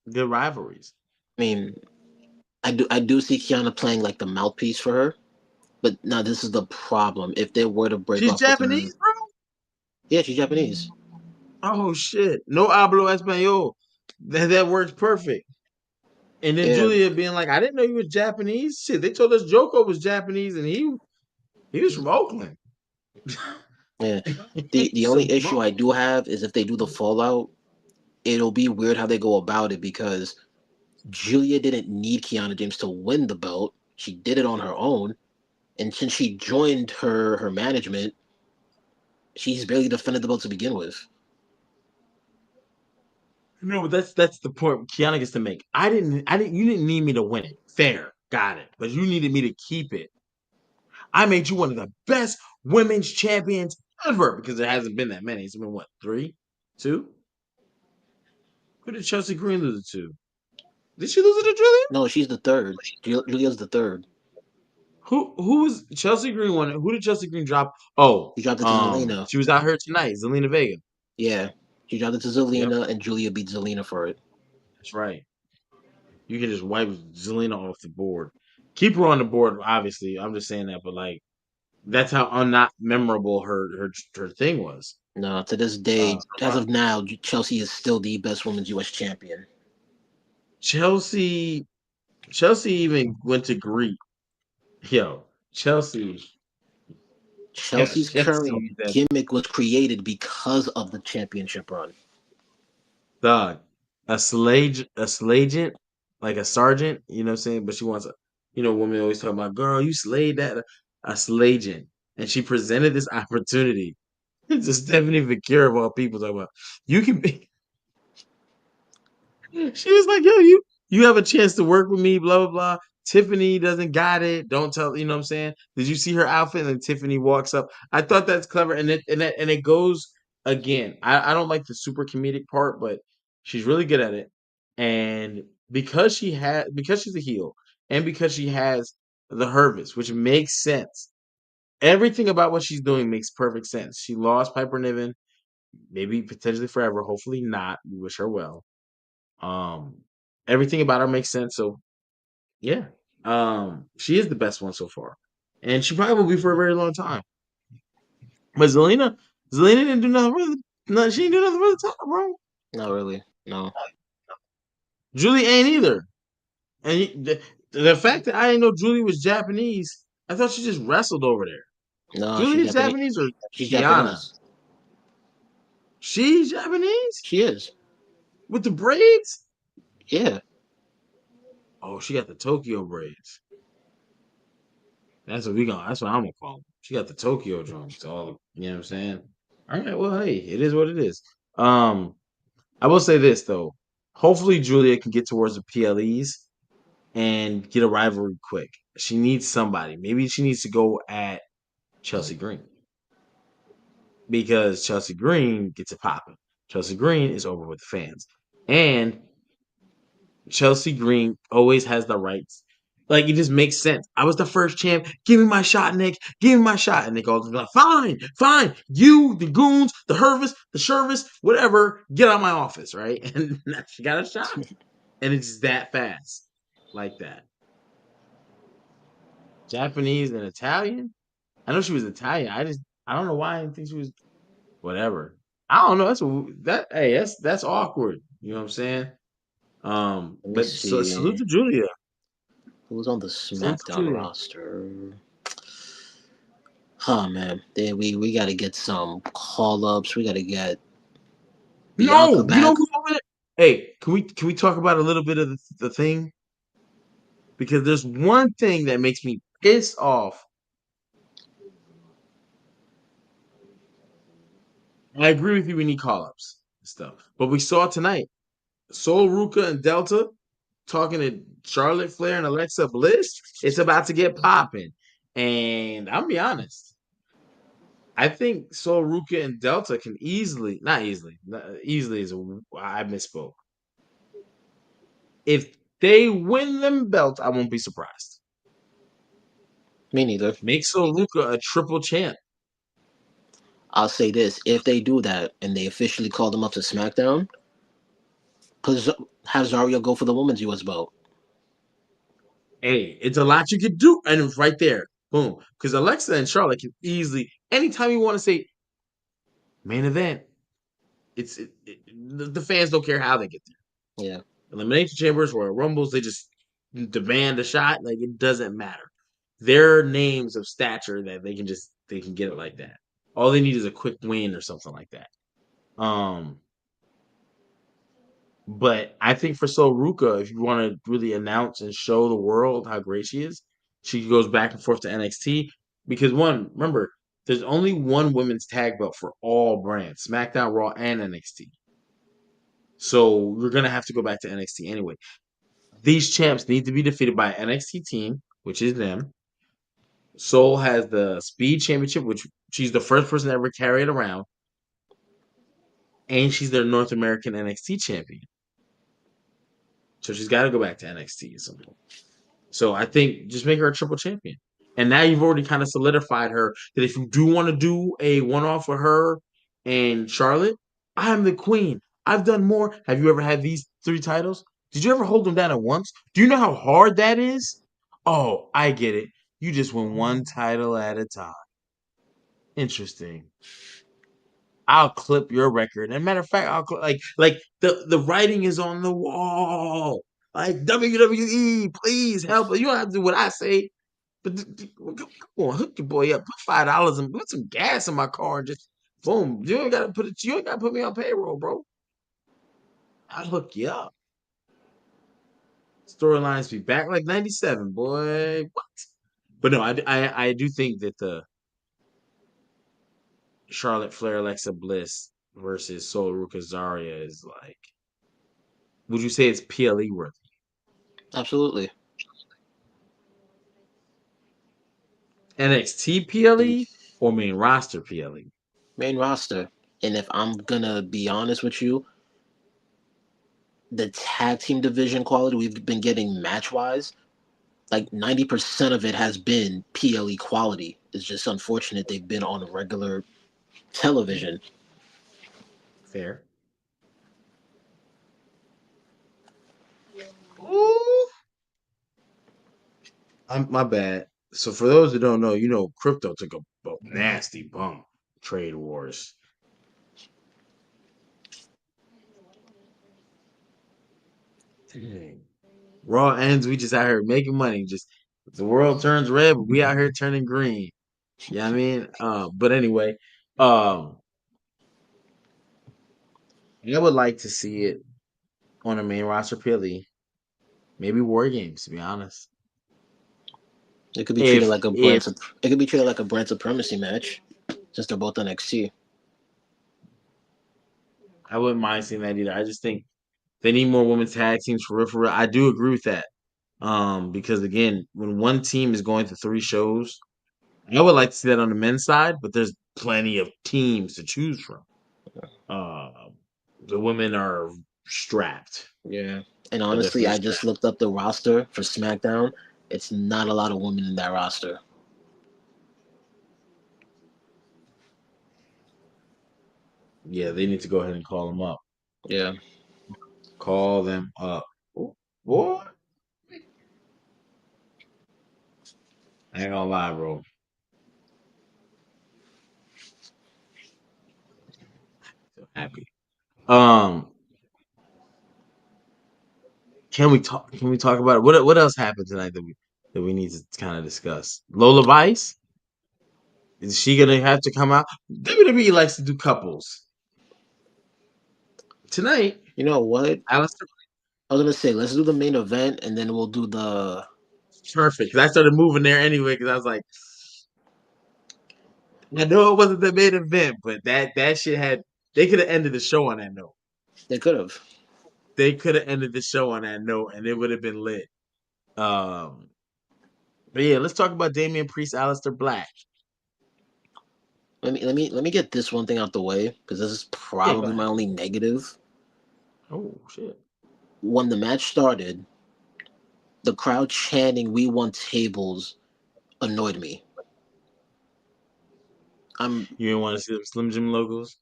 rivalries. I mean, I do see Kiana playing like the mouthpiece for her, but now this is the problem. If they were to break She's off with her, Japanese, bro. yeah, she's Japanese. Oh shit! No hablo español. That works perfect. And then Yeah, Julia being like, "I didn't know you was Japanese." Shit, they told us Joko was Japanese, and he was from Oakland. yeah. The So only issue bro, I do have is if they do the fallout, it'll be weird how they go about it because Julia didn't need Kiana James to win the belt. She did it on her own, and since she joined her management, she's barely defended the belt to begin with. no, but that's the point Kiana gets to make. I didn't. You didn't need me to win it. Fair, got it. But you needed me to keep it. I made you one of the best women's champions ever because there hasn't been that many. It's been what, three, two? Who did Chelsea Green lose it to? Did she lose it to Julia? No, she's the third. Julia's the third. Who was Chelsea Green won? Who did Chelsea Green drop? Oh, She dropped it to Zelina. she was out here tonight, Zelina Vega. Yeah, she dropped it to Yep, Zelina, and Julia beat Zelina for it. that's right. You can just wipe Zelina off the board. Keep her on the board, obviously. I'm just saying that, but like that's how not memorable her thing was. No, to this Uh, day, as of now, Chelsea is still the best women's U.S. champion. Chelsea Chelsea even went to Greek. Yo, Chelsea, yo, Chelsea's current Chelsea, that gimmick was created because of the championship run. dog, a slagent, like a sergeant. You know what I'm saying? But she wants a, women always talk about, girl, you slayed that a slagent, and she presented this opportunity to Stephanie Vicure of all people. Talking about you can be. She was like, "Yo, you have a chance to work with me." Blah blah blah. Tiffany doesn't got it. Don't tell. You know what I'm saying? Did you see her outfit? And Tiffany walks up. I thought that's clever, and it goes again. I don't like the super comedic part, but she's really good at it. And because she's a heel, and because she has the Hervis, which makes sense. Everything about what she's doing makes perfect sense. She lost Piper Niven, maybe potentially forever. Hopefully not. We wish her well. Um, Everything about her makes sense. So yeah, she is the best one so far, and she probably will be for a very long time. But Zelina didn't do nothing for the, no, she didn't do nothing for the top, bro. Not really. No. Julie ain't either. And the fact that I didn't know Julie was Japanese, I thought she just wrestled over there. No, she's Julie is Japanese. Japanese or She's Kiana? Japanese. She's Japanese She is. with the braids. Yeah. Oh, she got the Tokyo braids. That's what I'm gonna call them. She got the Tokyo drums. All you know what I'm saying? All right, well, hey, it is what it is. Um, I will say this though. Hopefully Julia can get towards the PLEs and get a rivalry quick. She needs somebody. Maybe she needs to go at Chelsea Green, because Chelsea Green gets it popping. Chelsea Green is over with the fans, and Chelsea Green always has the rights. Like, it just makes sense. I was the first champ. Give me my shot, Nick. Give me my shot. And Nick Aldis like, fine, fine. You, the goons, the Hervis, the Shervis, whatever, get out of my office, right? And she got a shot. And it's that fast. Like that. Japanese and Italian? I know she was Italian. I don't know why I didn't think she was whatever. I don't know. That's awkward. You know what I'm saying? Let me But so salute see to Julia. who's on the Salute to SmackDown Julia. roster. Oh man, we got to get some call ups. We got to get Bianca No, you know back. who's over there? Hey, can we talk about a little bit of the thing? Because there's one thing that makes me piss off. I agree with you. We need call ups and stuff, but we saw tonight Sol Ruka and Delta talking to Charlotte Flair and Alexa Bliss. It's about to get popping, and I'll be honest. I think Sol Ruka and Delta can easily, not easily, easily is I misspoke. If they win them belts, I won't be surprised. Me neither. Make Sol Ruka a triple champ. I'll say this: if they do that and they officially call them up to SmackDown, because have Zarya go for the women's US belt. Hey, it's a lot you could do, and it's right there, boom. Because Alexa and Charlotte can easily, anytime you want to say main event, the fans don't care how they get there. Yeah, Elimination Chambers, Royal Rumbles, they just demand a shot. Like, it doesn't matter. They're names of stature that they can get it like that. All they need is a quick win or something like that. Um, but I think for Sol Ruka, if you want to really announce and show the world how great she goes back and forth to NXT because one, remember, there's only one women's tag belt for all brands, SmackDown, Raw, and NXT. So you're gonna have to go back to NXT anyway. These champs need to be defeated by an NXT team, which is them. Soul has the Speed Championship, which she's the first person to ever carry it around, and she's their North American NXT champion. So she's got to go back to NXT at some point. So I think just make her a triple champion. And now you've already kind of solidified her that if you do want to do a one off with her and Charlotte, I'm the queen. I've done more. Have you ever had these three titles? Did you ever hold them down at once? Do you know how hard that is? Oh, I get it. You just win one title at a time. Interesting. I'll clip your record. And matter of fact, like the writing is on the wall. Like WWE, please help. You don't have to do what I say, but come on, hook your boy up. Put $5 and put some gas in my car and just boom. You ain't gotta put it. You ain't gotta put me on payroll, bro. I'll hook you up. Storylines be back like '97, boy. What? But no, I do think that the Charlotte Flair Alexa Bliss versus Sol Ruka Zarya is like. Would you say it's PLE worthy? absolutely. NXT The PLE or main roster PLE? main roster. And if I'm gonna be honest with you, the tag team division quality we've been getting match wise, like 90% of it has been PLE quality. It's just unfortunate they've been on regular television. Fair. Ooh, my bad. So for those that don't know, crypto took a nasty bump. Trade wars. Dang. Raw ends. We just out here making money. Just the world turns red, but we out here turning green. Yeah, I mean, but anyway, um, I would like to see it on a main roster PLE. Maybe War Games, to be honest. It could be treated If like a if it could be treated like a brand supremacy match, since they're both NXT. I wouldn't mind seeing that either. I just think they need more women's tag teams for real. For real. I do agree with that. Because again, when one team is going to three shows, I would like to see that on the men's side, but there's plenty of teams to choose from. Uh, the women are strapped, Yeah. And are honestly, definitely I just strapped. looked up the roster for SmackDown. It's not a lot of women in that roster. Yeah, they need to go ahead and call them up. Yeah. Call them up. Oh, boy, I ain't gonna lie, bro. So happy. Um, can we talk? Can we talk about it? What else happened tonight that we need to kind of discuss? Lola Vice, is she gonna have to come out? WWE likes to do couples tonight. You know what? Alistair, I was gonna say let's do the main event and then we'll do the. perfect. 'Cause I started moving there anyway because I was like, I know it wasn't the main event, but that shit had. They could have ended the show on that note. They could have. They could have ended the show on that note, and it would have been lit. Um, but yeah, let's talk about Damian Priest, Alistair Black. Let me get this one thing out the way because this is Yeah, go probably my ahead. only negative. Oh shit. When the match started, the crowd chanting "We want tables" annoyed me. I'm You didn't want to see them Slim Jim logos?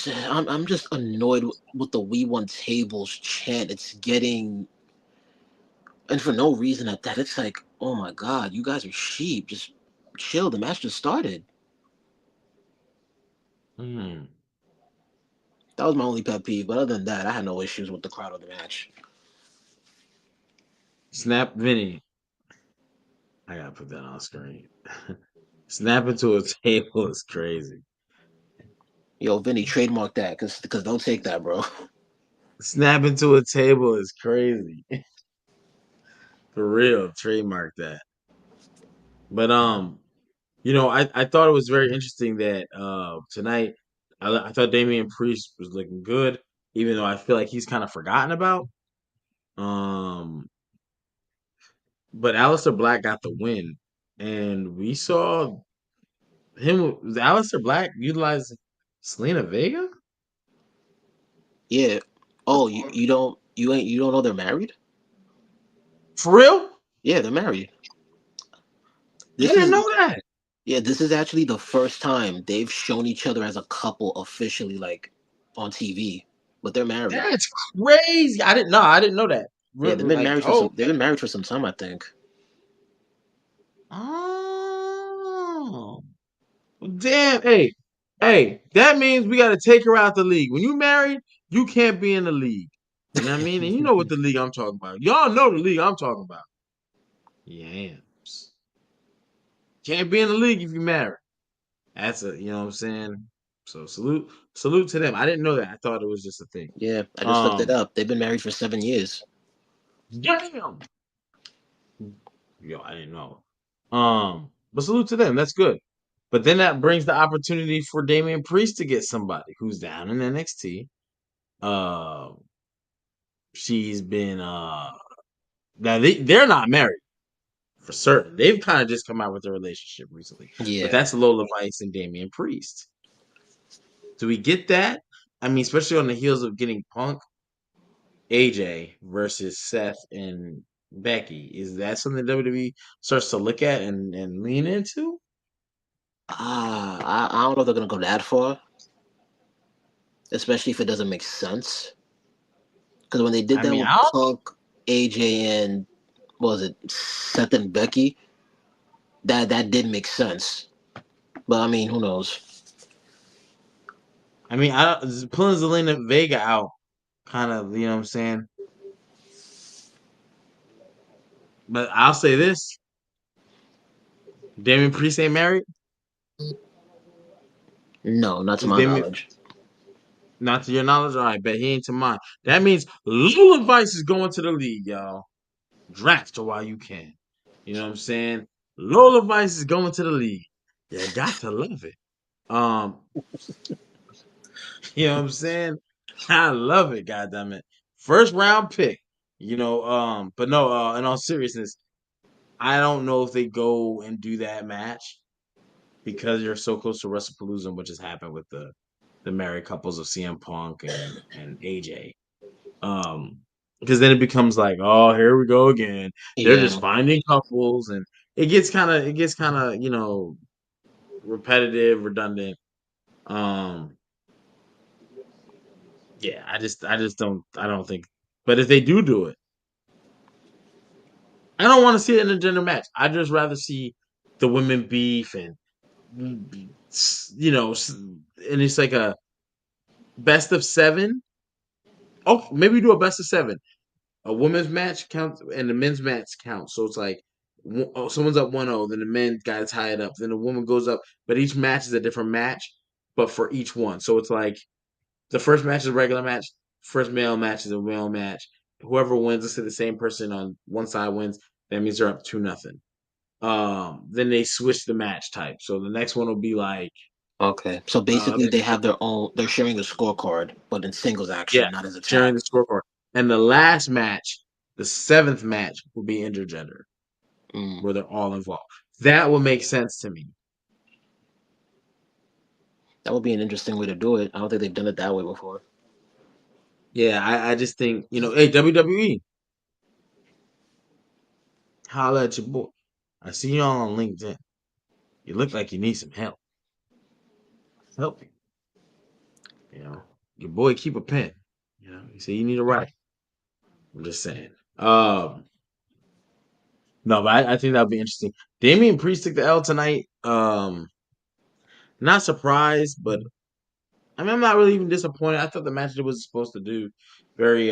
I'm just annoyed with the "We want tables" chant. It's getting, and for no reason at that. It's like, oh my god, you guys are sheep. Just chill. The match just started. Hmm. That was my only pet peeve. But other than that, I had no issues with the crowd of the match. Snap Vinny. I gotta put that on screen. Snap into a table is crazy. Yo, Vinny, trademark that, cause don't take that, bro. Snap into a table is crazy. For real. Trademark that. But I thought it was very interesting that tonight I thought Damian Priest was looking good, even though I feel like he's kind of forgotten about. Um, but Aleister Black got the win, and we saw him. Was Aleister Black utilize Selena Vega Yeah. Oh, you don't know they're married? for real? Yeah, they're married. I This didn't is know that. Yeah, this is actually the first time they've shown each other as a couple officially, like on TV. But they're married. That's crazy. I didn't know. I didn't know that. Yeah, Like, oh, they've okay. been married for some time, I think. Oh. Well, damn, hey, that means we got to take her out the league. When you married, you can't be in the league. You know what I mean? And you know what the league I'm talking about. Y'all know the league I'm talking about. Yams. Can't be in the league if you married. That's a, you know what I'm saying? So salute to them. I didn't know that. I thought it was just a thing. Yeah, I just looked it Um, up. They've been married for 7 years. damn. Yo, I didn't know. But salute to them. That's good. But then that brings the opportunity for Damian Priest to get somebody who's down in NXT. Uh, she's been now they're not married for certain. They've kind of just come out with a relationship recently. But Yeah. that's Lola Vice and Damian Priest. Do we get that? I mean, especially on the heels of getting Punk, AJ versus Seth and Becky. Is that something WWE starts to look at and lean into? I don't know if they're gonna go that far, especially if it doesn't make sense. Because when they did I that mean, with I don't, Punk, AJ, and what was it, Seth and Becky, that did make sense. But I mean, who knows? pulling Zelina Vega out, kind of, you know what I'm saying. But I'll say this: Damian Priest ain't married. No, not to Is my Damian knowledge. not to your knowledge? All right, bet he ain't to mine. That means Lula Vice is going to the league, y'all. Draft her while you can. You know what I'm saying? Lola Vice is going to the league. You got to love it. Um, you know what I'm saying? I love it, goddamn it. First round pick. But no, in all seriousness, I don't know if they go and do that match. because you're so close to WrestlePalooza, which has happened with the married couples of CM Punk and AJ. Because then it becomes like, oh, here we go again. They're just Yeah, finding couples, and it gets kind of repetitive, redundant. Um, yeah, I don't think. But if they do it, I don't want to see it in a gender match. I'd just rather see the women beef and and it's like a best of seven. Oh, maybe do a best of seven. A women's match counts and the men's match counts. So it's like someone's up 1-0, then the men got to tie it up, then the woman goes up, but each match is a different match, but for each one. So it's like the first match is a regular match, first male match is a male match. Whoever wins, let's say the same person on one side wins, that means they're up 2-0. Then they switch the match type. So the next one will be like okay. So uh basically, they have their own. They're sharing a scorecard, but in singles yeah, action, not as a sharing tag. the scorecard. And the last match, the seventh match, will be intergender, Mm, where they're all involved. That would make sense to me. that would be an interesting way to do it. I don't think they've done it that way before. Yeah, I just think, hey, WWE, holla at your boy. I see y'all on LinkedIn. You look like you need some help. Help you. You know, your boy keep a pen. You say you need a write. I'm just saying. No, but I think that'll be interesting. Damian Priest took the L tonight. Not surprised, but I mean, I'm not really even disappointed. I thought the match it was supposed to do very,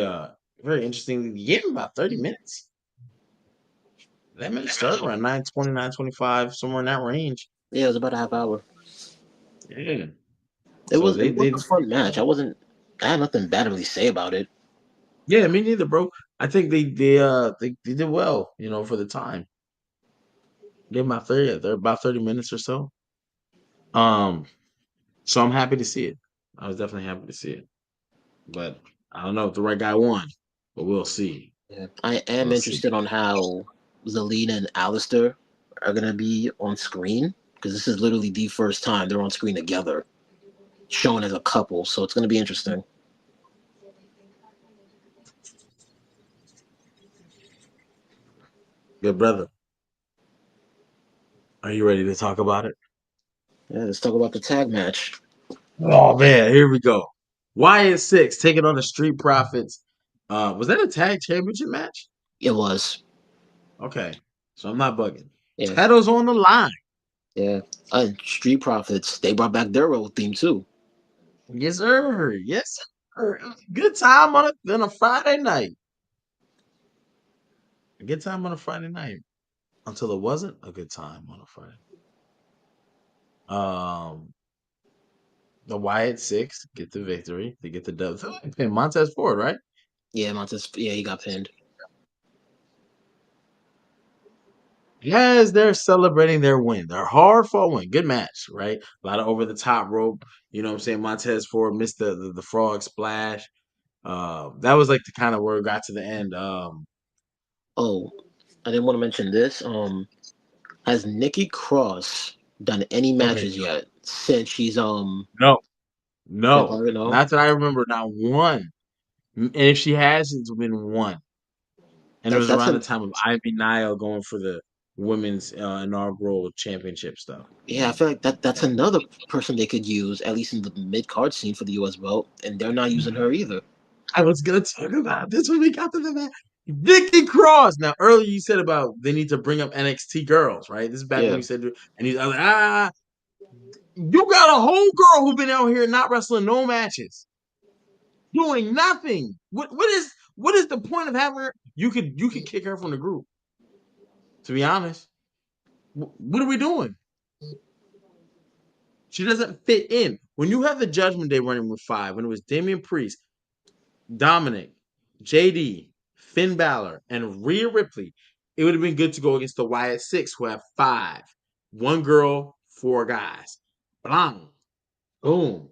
very interesting. You gave him about 30 minutes. That match started around 9:20, 9:25, somewhere in that range. Yeah, it was about a half hour. Yeah. It So was they, it was they, a fun match. I had nothing bad to really say about it. yeah, me neither, bro. I think they did well, for the time. Gave them about 30, they're about 30 minutes or so. Um, so I'm happy to see it. I was definitely happy to see it. But I don't know if the right guy won, but we'll see. Yeah. I am We'll see. interested on how Zelina and Alistair are gonna be on screen because this is literally the first time they're on screen together, shown as a couple. So it's gonna be interesting. Good brother. Are you ready to talk about it? Yeah, let's talk about the tag match. Oh man, here we go. Wyatt Six taking on the Street Profits. Was that a tag championship match? It was. Okay, so I'm not bugging. Yeah, Titles on the line. yeah. Street Profits, they brought back their role theme too. Yes, sir. Yes, sir. Good time on a Friday night. A good time on a Friday night until it wasn't a good time on a Friday. Um, the Wyatt Six get the victory. They get the dub. And Montez Ford, right? Yeah, Montez. Yeah, he got pinned. Yes, they're celebrating their win, their hard fought win. Good match, right? A lot of over the top rope. You know what I'm saying? Montez Ford missed the frog splash. That was like the kind of where it got to the end. Oh, I didn't want to mention this. Has Nikki Cross done any Okay, matches yet since she's no, been no, part of it? No, not that I remember. Not one. And if she has, it's been one. And it was that's around the a time of Ivy Nile going for the women's inaugural championship stuff. yeah. I feel like that's Yeah. another person they could use at least in the mid card scene for the U.S. belt, and they're not using her either. I was gonna talk about this when we got to the match. Nikki Cross. Now, earlier you said about they need to bring up NXT girls, right? This is back when Yeah, you said, and I was like, you got a whole girl who been out here not wrestling no matches, doing nothing. What is the point of having her? You could kick her from the group. To be honest, what are we doing? She doesn't fit in. When you have the Judgment Day running with five, when it was Damian Priest, Dominic, JD, Finn Balor, and Rhea Ripley, it would have been good to go against the Wyatt Six, who have five. One girl, four guys. Blang. Boom.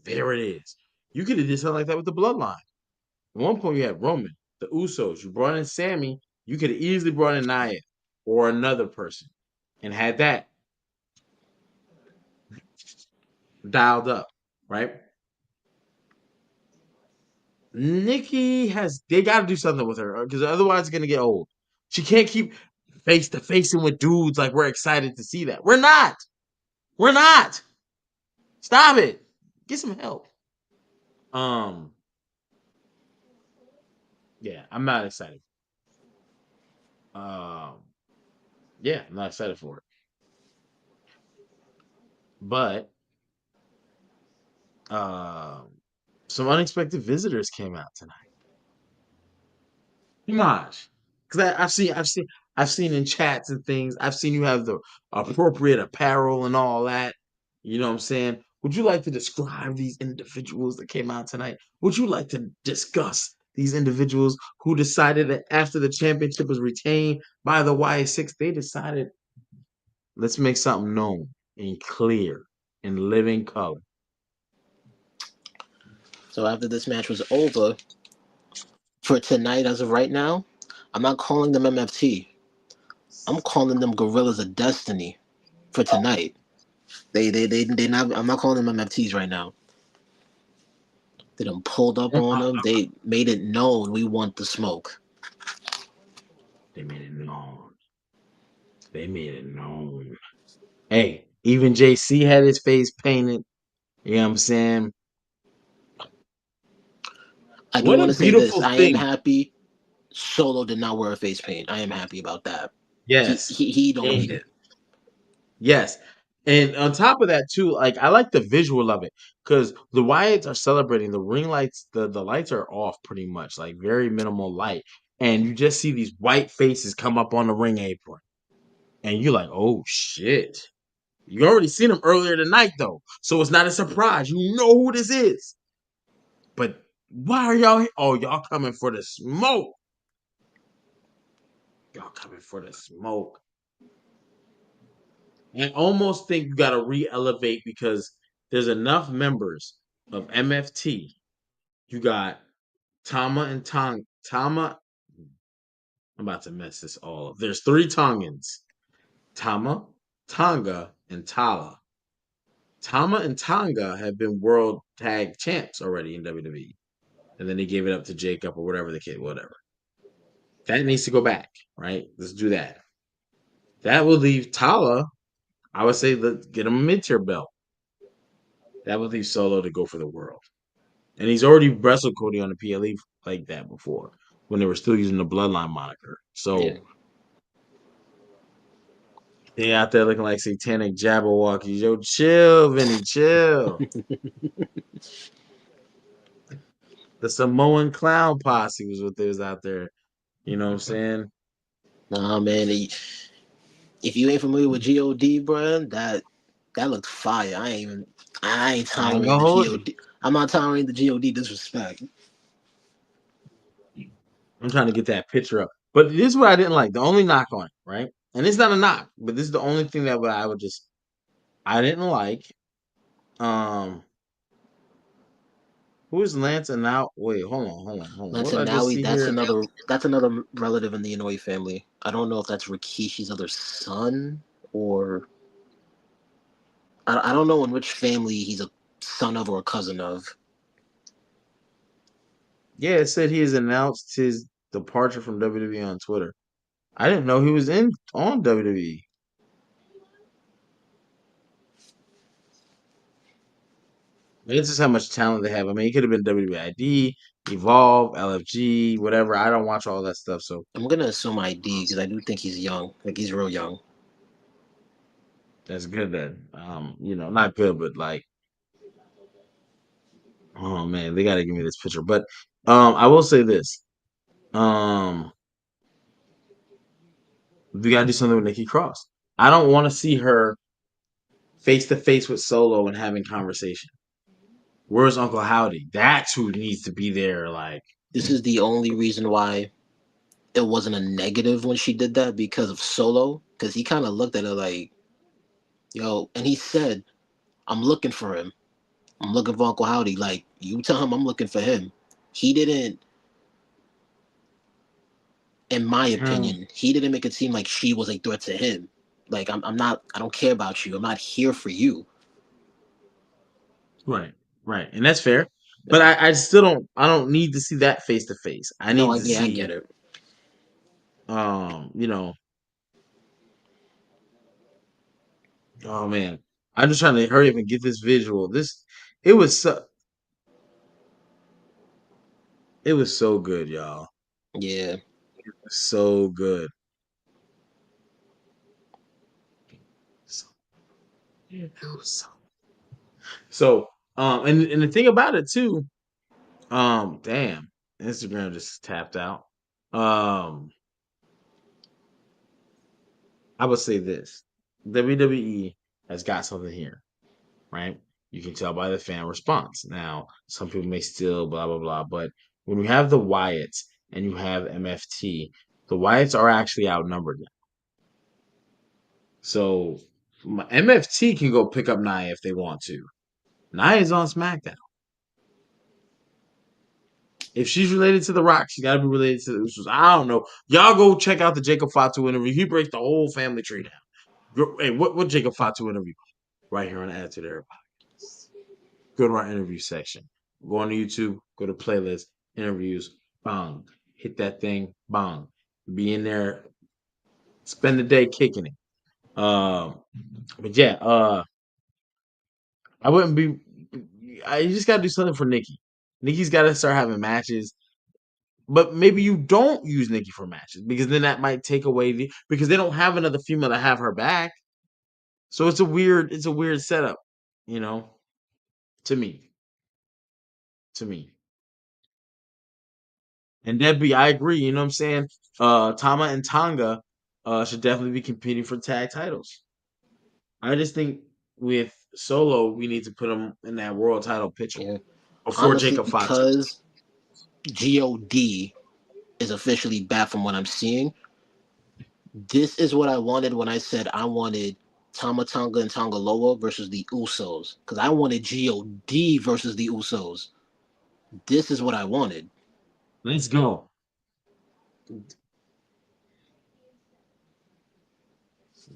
There it is. You could have did something like that with the bloodline. At one point, you had Roman, the Usos. You brought in Sammy. You could have easily brought in Nia or another person and had that. dialed up, right? They got to do something with her because otherwise it's gonna get old. She can't keep face to facing with dudes like we're excited to see that. We're not. We're not. Stop it. Get some help. Um, yeah, I'm not excited. Um, yeah, I'm not excited for it. But um, some unexpected visitors came out tonight. Gosh, because I've seen in chats and things. I've seen you have the appropriate apparel and all that. You know what I'm saying? Would you like to describe these individuals that came out tonight? Would you like to discuss these individuals who decided that after the championship was retained by the Y6, they decided let's make something known and clear in living color. So after this match was over, for tonight, as of right now, I'm not calling them MFT. I'm calling them Gorillas of Destiny for tonight. They not. I'm not calling them MFTs right now. They done pulled up on them. They made it known we want the smoke. They made it known. They made it known. Hey, even JC had his face painted. You know what I'm saying? I do What want a to say this. beautiful I am thing. happy Solo did not wear a face paint. I am happy about that. Yes. He don't need And it. yes. And on top of that too, like I like the visual of it because the Wyatts are celebrating the ring lights, the lights are off pretty much, like very minimal light. And you just see these white faces come up on the ring apron. And you're like, oh shit. You already seen them earlier tonight though. So it's not a surprise. You know who this is. But why are y'all here? Oh, y'all coming for the smoke. Y'all coming for the smoke. I almost think you got to re-elevate because there's enough members of MFT. You got Tama and Tong. Tama, I'm about to mess this all up. There's three Tongans: Tama, Tonga, and Tala. Tama and Tonga have been world tag champs already in WWE, and then they gave it up to Jacob or whatever the kid, whatever. That needs to go back, right? Let's do that. That will leave Tala. I would say let's get him a mid-tier belt. That would leave Solo to go for the world. And he's already wrestled Cody on the PLE like that before when they were still using the Bloodline moniker. Yeah. So they out there looking like satanic Jabberwockies. Yo, chill, Vinny, chill. The Samoan clown posse was what they was out there. You know what I'm saying? Nah, man. If you ain't familiar with God, bro, that looked fire. I ain't I ain't tolerating gonna the hold you. God. I'm not tolerating the God disrespect. I'm trying to get that picture up. But this is what I didn't like. The only knock on it, right? And it's not a knock, but this is the only thing that I would just I didn't like. Um, who's Lance and now? Wait, hold on. What did I just Lantanawi, see here? that's another relative in the Inouye family. I don't know if that's Rikishi's other son or I don't know in which family he's a son of or a cousin of. Yeah, it said he has announced his departure from WWE on Twitter. I didn't know he was in on WWE. It's just how much talent they have. I mean, he could have been WID, Evolve, LFG, whatever. I don't watch all that stuff, so I'm gonna assume ID because I do think he's young. Like he's real young. that's good then. Not good, but like, oh man, they got to give me this picture. But I will say this. Um, we got to do something with Nikki Cross. I don't want to see her face to face with Solo and having conversation. Where's Uncle Howdy? That's who needs to be there. Like, This is the only reason why it wasn't a negative when she did that because of Solo. Because he kind of looked at her like, yo, and he said, "I'm looking for him. I'm looking for Uncle Howdy." Like you tell him I'm looking for him. He didn't, in my opinion, he didn't make it seem like she was a threat to him. Like I'm not. I don't care about you. I'm not here for you. Right, right, and that's fair. But I still don't. I don't need to see that face to face. I No, need to I get see, it. you know, oh man, I'm just trying to hurry up and get this visual. It was so, it was so good, y'all. Yeah, So good. So, it was so. And the thing about it too, damn, Instagram just tapped out. Um, I would say this: WWE has got something here, right? You can tell by the fan response. Now, some people may still blah blah blah, but when you have the Wyatts and you have MFT, the Wyatts are actually outnumbered now. So MFT can go pick up Nia if they want to. Nia is on SmackDown. If she's related to The Rock, she got to be related to the Usos. I don't know. Y'all go check out the Jacob Fatu interview. He breaks the whole family tree down. Hey, what Jacob Fatu interview? Right here on Attitude Era Podcast. Go to our interview section. Go on YouTube. Go to playlist interviews. Bang. Hit that thing. Bang. Be in there. Spend the day kicking it. But yeah. I wouldn't be. You just got to do something for Nikki. Nikki's got to start having matches. But maybe you don't use Nikki for matches because then that might take away because they don't have another female to have her back. So it's a weird setup, you know, to me. To me. And Debbie, I agree, you know what I'm saying? Tama and Tonga should definitely be competing for tag titles. I just think with Solo, we need to put him in that world title picture yeah. before Honestly, Jacob Fatu. because God is officially back from what I'm seeing. This is what I wanted when I said I wanted Tama Tonga and Tonga Loa versus the Usos. Because I wanted God versus the Usos. This is what I wanted. Let's go.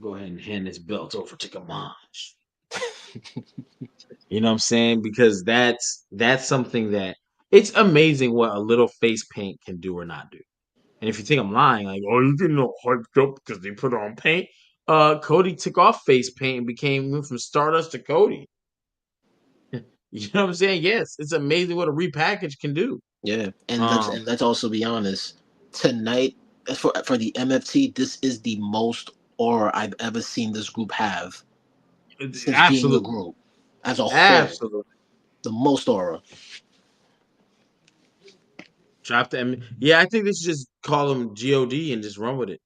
Go ahead and hand this belt over to Gamage. You know what I'm saying? Because that's something that it's amazing what a little face paint can do or not do. And if you think I'm lying, like, oh, you getting all hyped up because they put on paint. Cody took off face paint and went from Stardust to Cody. You know what I'm saying? Yes, it's amazing what a repackage can do. Yeah, Um, and let's also be honest. Tonight, for the MFT, this is the most aura I've ever seen this group have since being a absolutely, group as a whole. absolutely. The most aura. Drop the yeah. I think they should just call them God and just run with it.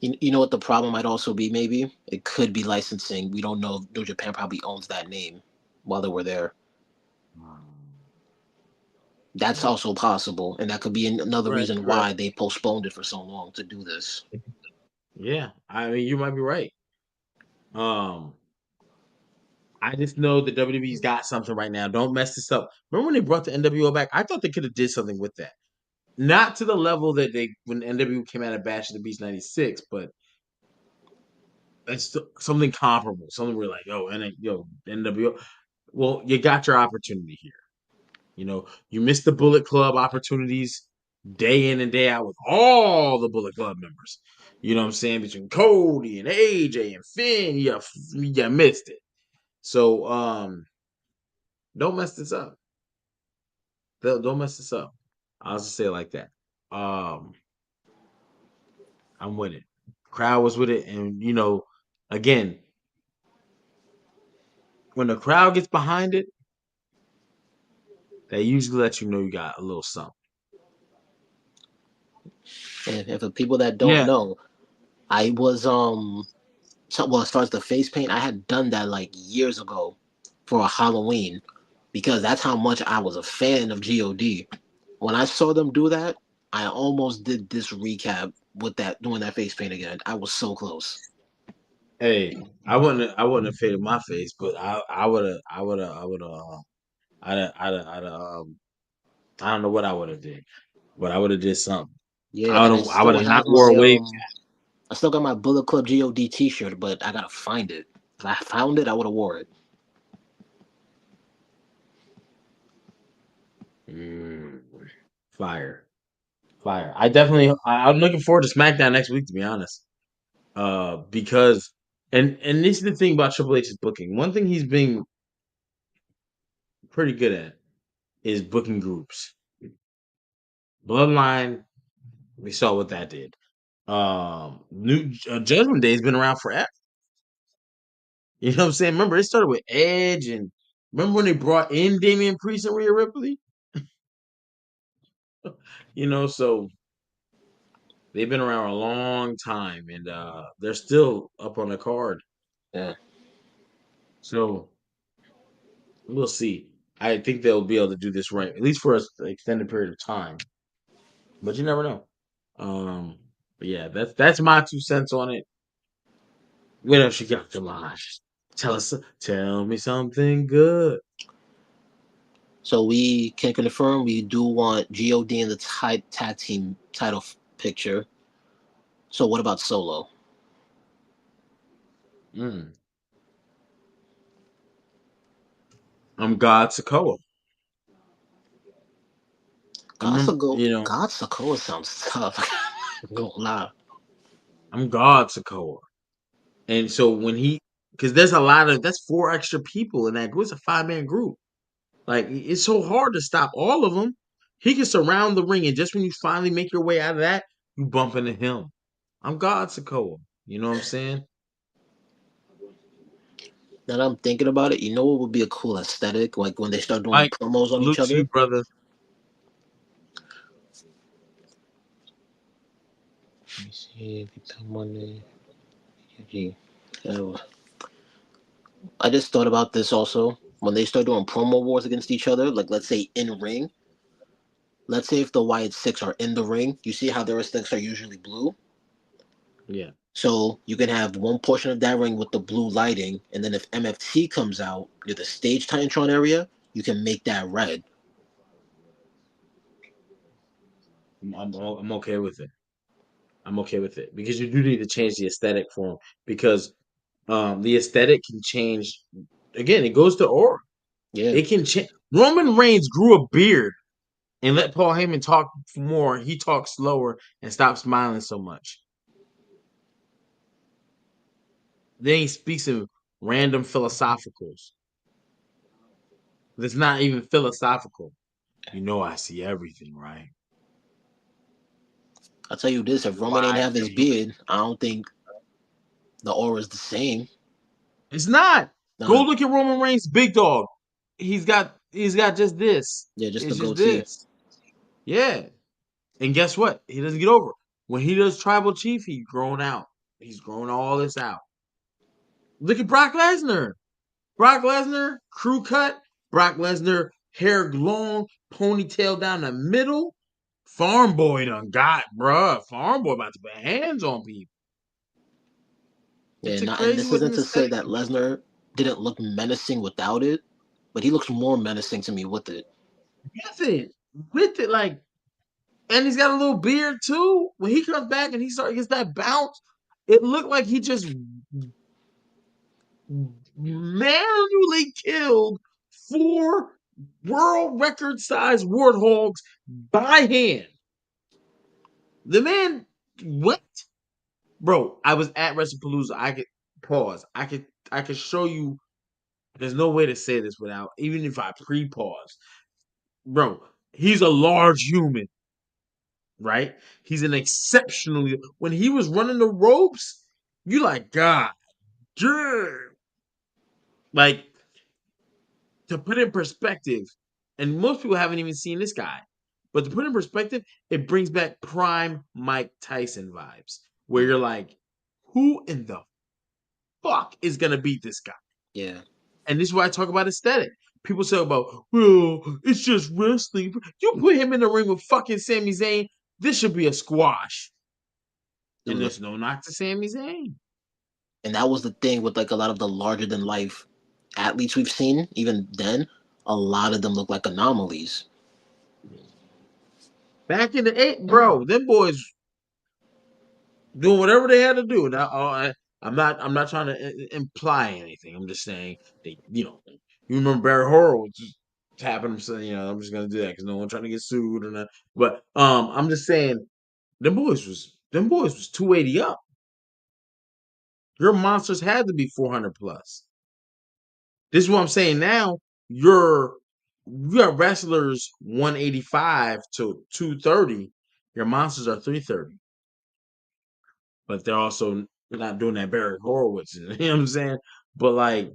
You know what the problem might also be? Maybe it could be licensing. We don't know. New Japan probably owns that name while they were there. That's Yeah, also possible, and that could be another right, reason right. why they postponed it for so long to do this. Yeah, I mean, you might be right. Um, I just know the WWE's got something right now. Don't mess this up. Remember when they brought the NWO back? I thought they could have did something with that. Not to the level that they when NWO came out of Bash of the Beast '96, but it's something comparable. Something where like, yo, NWO. Well, you got your opportunity here. You know, you missed the Bullet Club opportunities day in and day out with all the Bullet Club members. You know what I'm saying? Between Cody and AJ and Finn, you missed it. So don't mess this up. Don't mess this up. I'll just say it like that. Um, I'm with it. Crowd was with it, and again, when the crowd gets behind it, they usually let you know you got a little something. And for people that don't Yeah. know, I was well, as far as the face paint, I had done that like years ago for a Halloween because that's how much I was a fan of God. When I saw them do that, I almost did this recap with that doing that face paint again. I was so close. Hey, I wouldn't have faded my face, but I don't know what I would have did, but I would have did something. Yeah, and I would have not wore a wave. I still got my Bullet Club God T-shirt, but I gotta find it. If I found it, I would have wore it. Mm, fire, fire. I'm looking forward to SmackDown next week. To be honest, because and this is the thing about Triple H's booking. One thing he's been pretty good at is booking groups. Bloodline, we saw what that did. New Judgment Day has been around forever. You know what I'm saying? Remember, it started with Edge, and remember when they brought in Damian Priest and Rhea Ripley? So they've been around a long time, and they're still up on the card. Yeah. So we'll see. I think they'll be able to do this right, at least for an extended period of time. But you never know. Um, but yeah, that's my 2 cents on it. What else you got, Jamash? Tell me something good. So we can confirm we do want God in the tag team title picture. So what about Solo? Mm. I'm God Sokoa. I remember, God Sokoa sounds tough. I'm gonna lie. I'm God Sokoa. And so because that's 4 extra people in that group. It's a 5-man group. Like it's so hard to stop all of them. He can surround the ring, and just when you finally make your way out of that, you bump into him. I'm God Sokoa. You know what I'm saying? Now that I'm thinking about it, you know what would be a cool aesthetic? Like when they start doing Mike, promos on each salute to other. you, brother. Let me see. Money. Uh, I just thought about this also. When they start doing promo wars against each other, like let's say in ring, let's say if the Wyatt Six are in the ring, you see how their sticks are usually blue? Yeah. So you can have one portion of that ring with the blue lighting, and then if MFT comes out near the stage Titantron area, you can make that red. I'm okay with it. I'm okay with it because you do need to change the aesthetic for him because the aesthetic can change. Again, it goes to aura. Yeah, It can change. Roman Reigns grew a beard and let Paul Heyman talk more. He talks slower and stopped smiling so much. Then he speaks in random philosophicals. That's not even philosophical. I see everything, right? I'll tell you this: if Roman ain't Why have his can't beard, I don't think the aura is the same. it's not? Go Nah, look at Roman Reigns' big dog. He's got just this. yeah, just the It's just goatee. this. Yeah. And guess what? He doesn't get over it. When he does tribal chief, he's grown out. He's grown all this out. Look at Brock Lesnar. Brock Lesnar, crew cut. Brock Lesnar, hair long, ponytail down the middle. Farm boy done got, bruh. Farm boy about to put hands on people. Yeah, It's a not, and crazy this isn't looking to say aesthetic. that Lesnar didn't look menacing without it, but he looks more menacing to me with it. With it, like, and he's got a little beard too. When he comes back and gets that bounce, it looked like he just manually killed 4 world record size warthogs by hand. The man, what, bro? I was at WrestlePalooza. I could pause. I could show you. There's no way to say this without, even if I pre-pause, bro. He's a large human, right? He's an exceptionally. When he was running the ropes, you like God, damn. Like, to put in perspective, and most people haven't even seen this guy, but to put in perspective, it brings back prime Mike Tyson vibes, where Mm, you're like, who in the fuck is gonna beat this guy? yeah, And this is why I talk about aesthetic. People say about, well, it's just wrestling. You put him in the ring with fucking Sami Zayn, this should be a squash. it And was a, there's no knock to Sami Zayn. and that was the thing with like a lot of the larger than life athletes we've seen. Even then, a lot of them look like anomalies. Back in the eight, bro, them boys doing whatever they had to do. Now, I'm not trying to imply anything. I'm just saying they, you remember Barry Horowitz. tapping them. So, I'm just gonna do that because no one trying to get sued or not. But I'm just saying, them boys was 280 up. Your monsters had to be 400 plus. This is what I'm saying now. Your your wrestlers 185 to 230. Your monsters are 330, but they're also not doing that Barry Horowitz. You know what I'm saying? But like,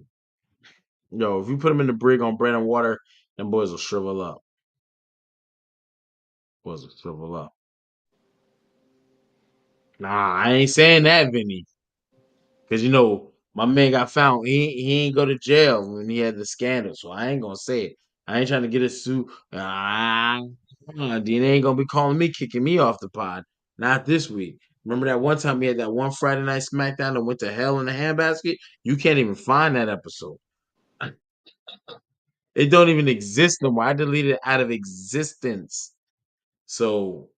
if you put them in the brig on bread and water, them boys will shrivel up. Boys will shrivel up. Nah, I ain't saying that, Vinny. Because my man got found. He ain't go to jail when he had the scandal, so I ain't gonna say it. I ain't trying to get a suit. DNA ain't gonna be calling me, kicking me off the pod. Not this week. Remember that one time we had that one Friday night SmackDown that went to hell in a handbasket? You can't even find that episode. It don't even exist no more. I deleted it out of existence. So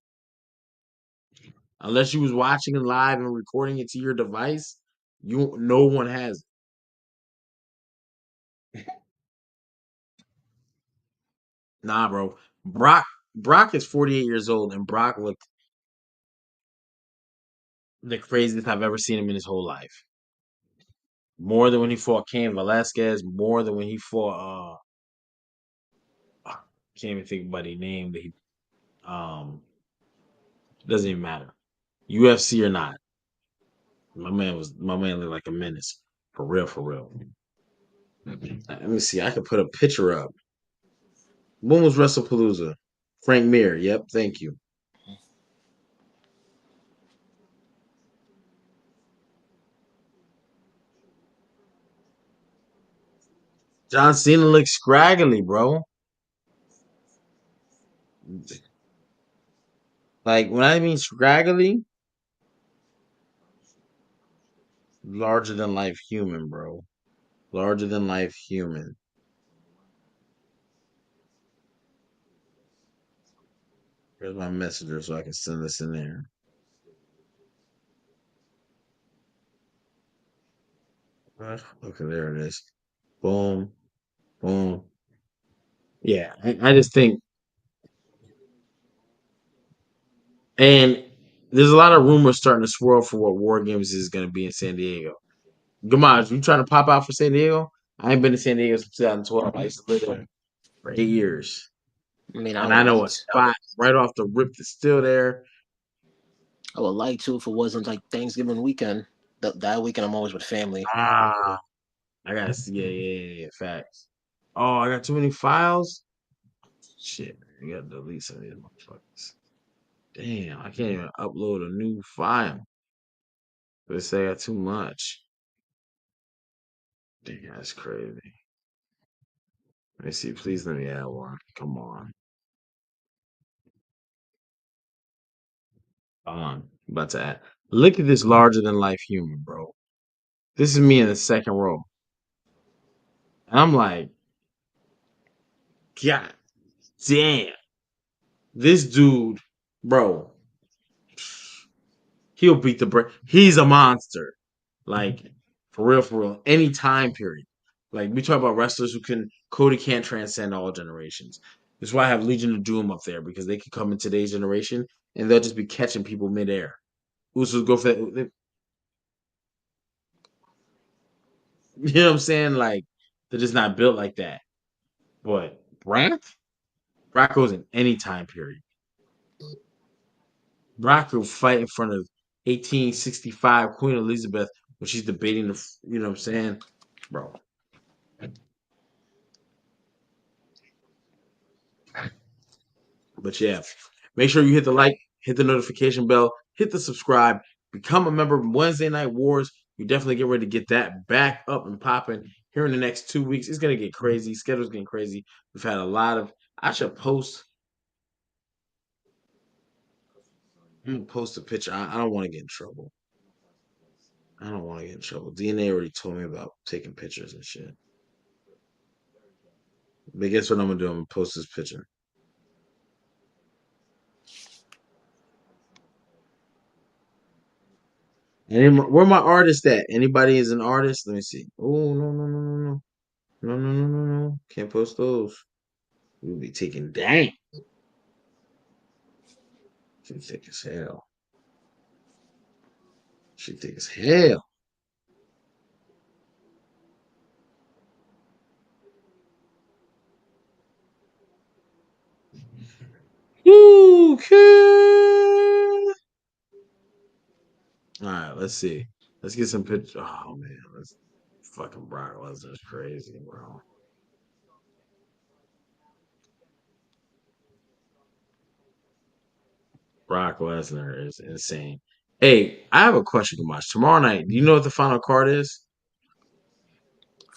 unless you was watching it live and recording it to your device, no one has it. Nah, bro. Brock is 48 years old, and Brock looked the craziest I've ever seen him in his whole life. More than when he fought Cain Velasquez. More than when he fought. I can't even think about his name. That he doesn't even matter. UFC or not, my man looked like a menace for real, for real. Let me see. I could put a picture up. When was WrestlePalooza? Frank Mir. Yep. Thank you. John Cena looks scraggly, bro. Like when I mean scraggly, larger than life human, bro. Larger than life human. Here's my messenger so I can send this in there. Okay, there it is. Boom, boom. Yeah, I just think, and there's a lot of rumors starting to swirl for what War Games is going to be in San Diego. Gamaj, you trying to pop out for San Diego? I ain't been to San Diego since 2012. I used to live there for 8 years, I mean, I and would I know like a spot right off the rip that's still there. I would like to if it wasn't like Thanksgiving weekend. That weekend I'm always with family. Ah, I gotta see. Yeah, yeah, yeah, yeah. Facts. Oh, I got too many files. Shit, I gotta delete some of these motherfuckers. Damn, I can't even upload a new file. They say I got too much. Damn, that's crazy. Let me see. Please let me add one. Come on. Come on. I'm about to add. Look at this larger than life human, bro. This is me in the second row. And I'm like, God damn. This dude, bro, he'll beat the break. He's a monster. Like, for real, for real. Any time period. Like, we talk about wrestlers who can, Cody can't transcend all generations. That's why I have Legion of Doom up there because they can come in today's generation and they'll just be catching people midair. Usos go for that. You know what I'm saying? Like, they're just not built like that. But Brock goes in any time period. Brock will fight in front of 1865 Queen Elizabeth when she's debating the, you know what I'm saying? Bro. But yeah, make sure you hit the like, hit the notification bell, hit the subscribe, become a member of Wednesday Night Wars. You definitely get ready to get that back up and popping here in the next 2 weeks. It's gonna get crazy. Schedule's getting crazy. We've had a lot of. I should post. I'm gonna post a picture. I don't want to get in trouble. I don't want to get in trouble. DNA already told me about taking pictures and shit. But guess what I'm gonna do? I'm gonna post this picture. Where my artist at? Anybody is an artist? Let me see. Oh no no no no no no no no no no! Can't post those. We'll be taking dang. She thick as hell. She thick as hell. Okay. All right, let's see. Let's get some pictures. Oh man, let's fucking Brock Lesnar's crazy, bro. Brock Lesnar is insane. Hey, I have a question, Gamash. Tomorrow night, do you know what the final card is?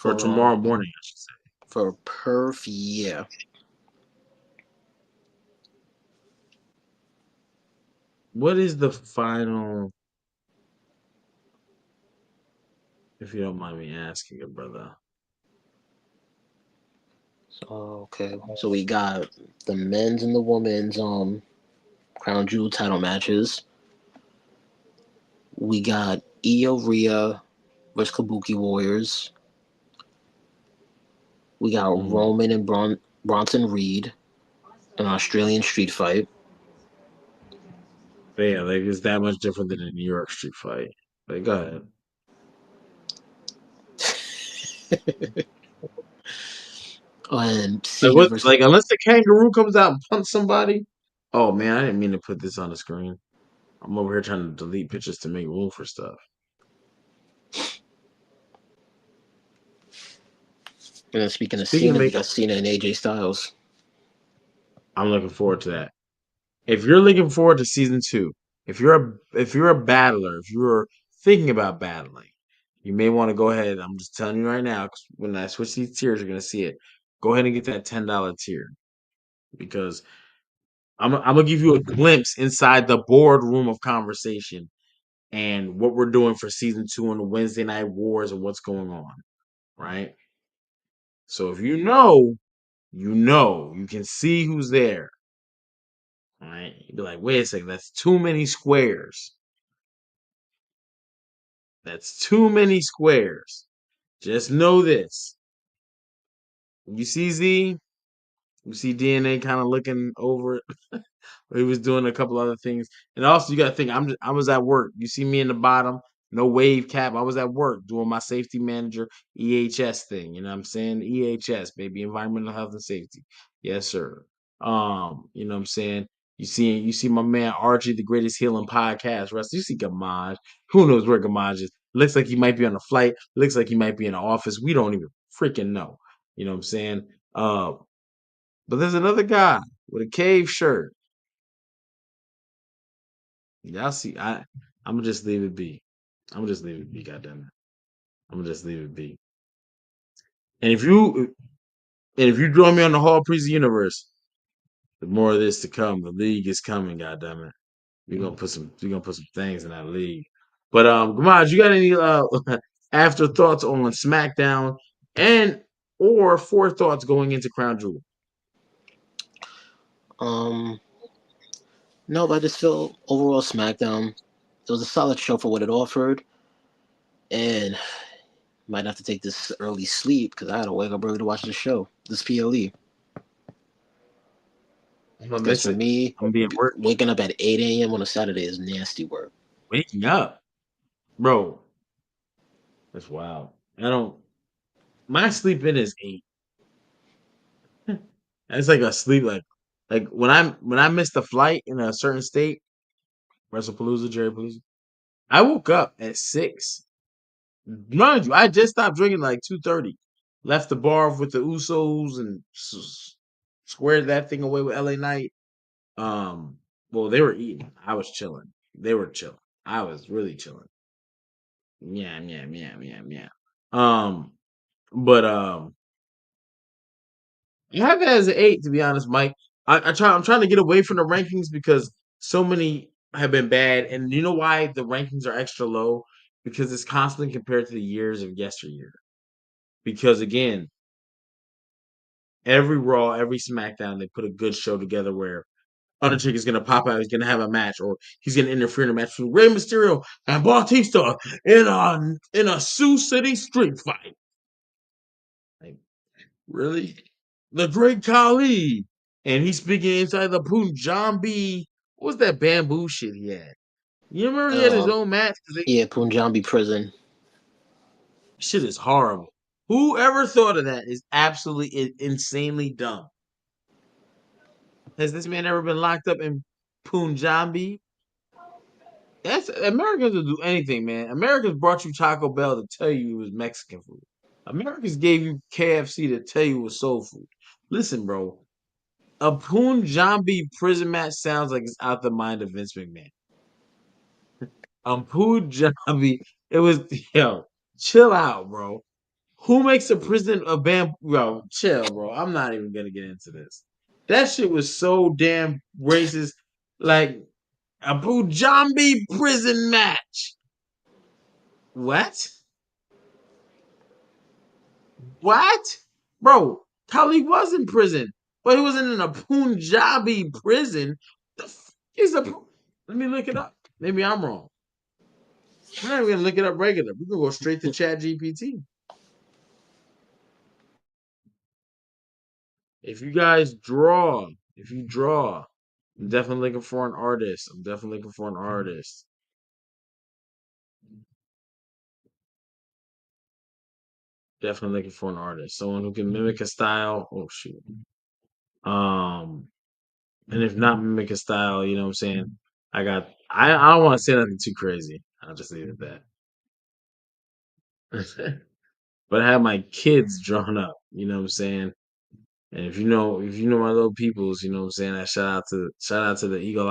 Or For tomorrow morning, I should say. for perf, yeah. What is the final? If you don't mind me asking, it, brother. So okay, so we got the men's and the women's crown jewel title matches. We got Io Rhea versus Kabuki Warriors. We got Mm. Roman and Bronson Reed, an Australian street fight. But yeah, like it's that much different than a New York street fight. Like, go ahead. And Like Cena what? versus Like unless the kangaroo comes out and punts somebody. Oh man, I didn't mean to put this on the screen. I'm over here trying to delete pictures to make room for stuff. and then speaking of Speaking of Cena, we make, got Cena and AJ Styles. I'm looking forward to that. If you're looking forward to season two, if you're a battler, if you're thinking about battling, you may want to go ahead. I'm just telling you right now, 'cause when I switch these tiers, you're gonna see it. Go ahead and get that $10 tier because I'm gonna give you a glimpse inside the boardroom of conversation and what we're doing for season two and the Wednesday night wars and what's going on. Right. So if you can see who's there. All right. You'd be like, wait a second, that's too many squares. That's too many squares. Just know this. You see Z, you see DNA kind of looking over it. He was doing a couple other things. And also you gotta think I was at work. You see me in the bottom, no wave cap. I was at work doing my safety manager EHS thing. You know what I'm saying? EHS, baby, environmental health and safety. Yes, sir. You know what I'm saying? You see my man Archie, the greatest healing podcast. Russ, you see Gamage. Who knows where Gamage is? Looks like he might be on a flight. Looks like he might be in an office. We don't even freaking know. You know what I'm saying? But there's another guy with a cave shirt. Y'all see, I'm gonna just leave it be. I'm gonna just leave it be. Goddamn it, I'm gonna just leave it be. And if you draw me on the Hall Priest universe, the more of this to come. The league is coming. Goddamn it, we're gonna put some things in that league. But Gamaj, you got any afterthoughts on SmackDown and or forethoughts going into Crown Jewel? Um, no, but I just feel overall SmackDown. It was a solid show for what it offered, and might have to take this early sleep because I had to wake up early to watch the show. This PLE. I'm gonna Because miss for it. me, I'm gonna be at work. waking up at 8 a.m. on a Saturday is nasty work. Waking up, bro. That's wild. I don't. My sleep in is 8. It's like a sleep like when I missed the flight in a certain state, WrestlePalooza, Jerry Palooza, I woke up at 6. Mind you, I just stopped drinking like 2:30. Left the bar with the Usos and squared that thing away with LA Knight. Well, they were eating. I was chilling. They were chilling. I was really chilling. Yeah, yeah, yeah, yeah, yeah. But I have it as an 8, to be honest, Mike. I'm trying to get away from the rankings because so many have been bad, and you know why the rankings are extra low? Because it's constantly compared to the years of yesteryear. Because again, every Raw, every SmackDown, they put a good show together where Undertaker's gonna pop out, he's gonna have a match, or he's gonna interfere in a match with Rey Mysterio and Bautista in a Sioux City street fight. Like, really? the Great Khali, and he's speaking inside the Punjabi. What's that bamboo shit he had? You remember he had his Um, own match? yeah, Punjabi prison. Shit is horrible. Whoever thought of that is absolutely insanely dumb. Has this man ever been locked up in Punjabi? That's Americans will do anything, man. Americans brought you Taco Bell to tell you it was Mexican food. Americans gave you KFC to tell you it was soul food. Listen, bro, a Punjabi prison match sounds like it's out the mind of Vince McMahon. Punjabi, it was yo, chill out, bro. Who makes a prison a bam? Bro, chill, bro. I'm not even gonna get into this. That shit was so damn racist. Like a Punjabi prison match. What? What? Bro, Kali was in prison, but he wasn't in a Punjabi prison. The f is a. Let me look it up. Maybe I'm wrong. We're not even gonna look it up regular. We're gonna go straight to Chat GPT. If you draw, I'm definitely looking for an artist. I'm definitely looking for an artist. Definitely looking for an artist. Someone who can mimic a style. Oh shoot. Um, and if not mimic a style, you know what I'm saying? I don't want to say nothing too crazy. I'll just leave it at that. But I have my kids drawn up, you know what I'm saying? And if you know my little peoples, you know what I'm saying? I shout out to the eagle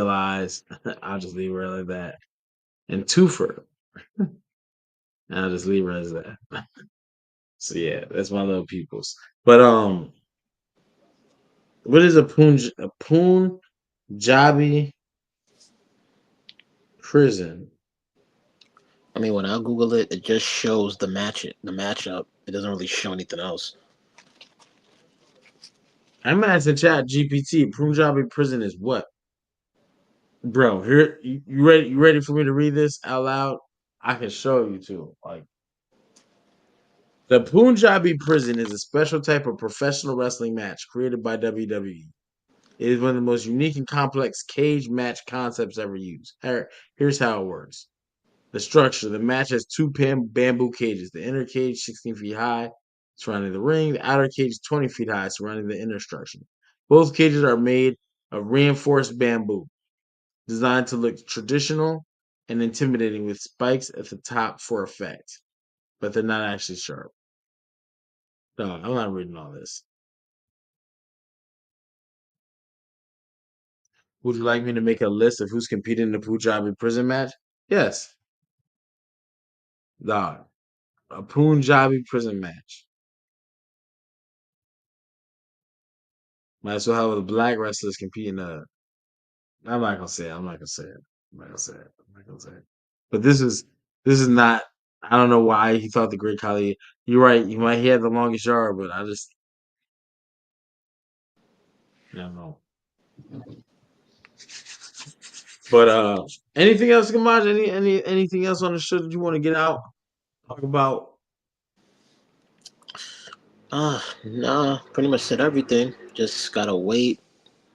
eyes. I'll just leave it right like that. And Twofer. And I'll just leave it as that. So yeah, that's my little peoples. But what is a Punjabi prison? I mean, when I Google it, it just shows the matchup. It doesn't really show anything else. I'm asking Chat GPT. Punjabi prison is what, bro? Here, you ready? You ready for me to read this out loud? I can show you too. Like the Punjabi prison is a special type of professional wrestling match created by WWE. It is one of the most unique and complex cage match concepts ever used. Here's how it works. The structure. The match has two bamboo cages. The inner cage, 16 feet high, surrounding the ring. The outer cage, 20 feet high, surrounding the inner structure. Both cages are made of reinforced bamboo, designed to look traditional and intimidating with spikes at the top for effect, but they're not actually sharp. No, I'm not reading all this. Would you like me to make a list of who's competing in the Punjabi prison match? Yes. Dog. A Punjabi prison match. Might as well have the black wrestlers competing. I'm not gonna say it. I'm not gonna say it. I'm not gonna say it. I'm not gonna say it. But this is not. I don't know why he thought the Great Khali. You're right. He had the longest yard, but I don't know. But anything else, Kamaj? Anything else on the show that you want to get out? Talk about. Nah, pretty much said everything. Just gotta wait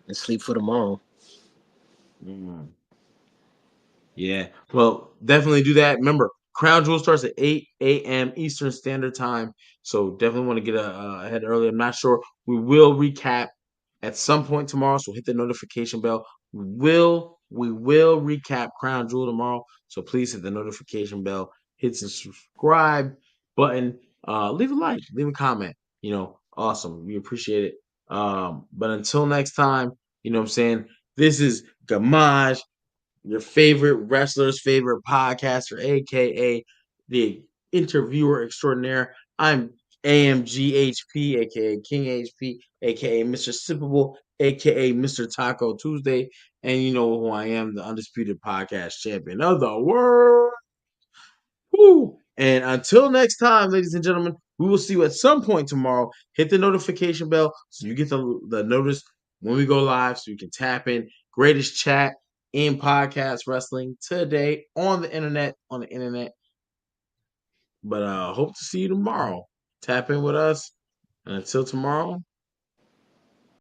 and sleep for tomorrow. Mm. Yeah. Well, definitely do that. Remember, Crown Jewel starts at 8 a.m. Eastern Standard Time. So definitely want to get ahead early. I'm not sure. We will recap at some point tomorrow. So hit the notification bell. We will recap Crown Jewel tomorrow. So please hit the notification bell. Hit the subscribe button. Leave a like. Leave a comment. Awesome. We appreciate it. But until next time, you know what I'm saying? This is Gamaj, your favorite wrestler's favorite podcaster, aka the interviewer extraordinaire. I'm AMGHP, aka King HP, aka Mr. Sippable, aka Mr. Taco Tuesday, and you know who I am, the undisputed podcast champion of the world. Woo! And until next time, ladies and gentlemen, we will see you at some point tomorrow. Hit the notification bell so you get the notice when we go live so you can tap in. Greatest chat in podcast wrestling today on the internet. But hope to see you tomorrow. Tap in with us. And until tomorrow,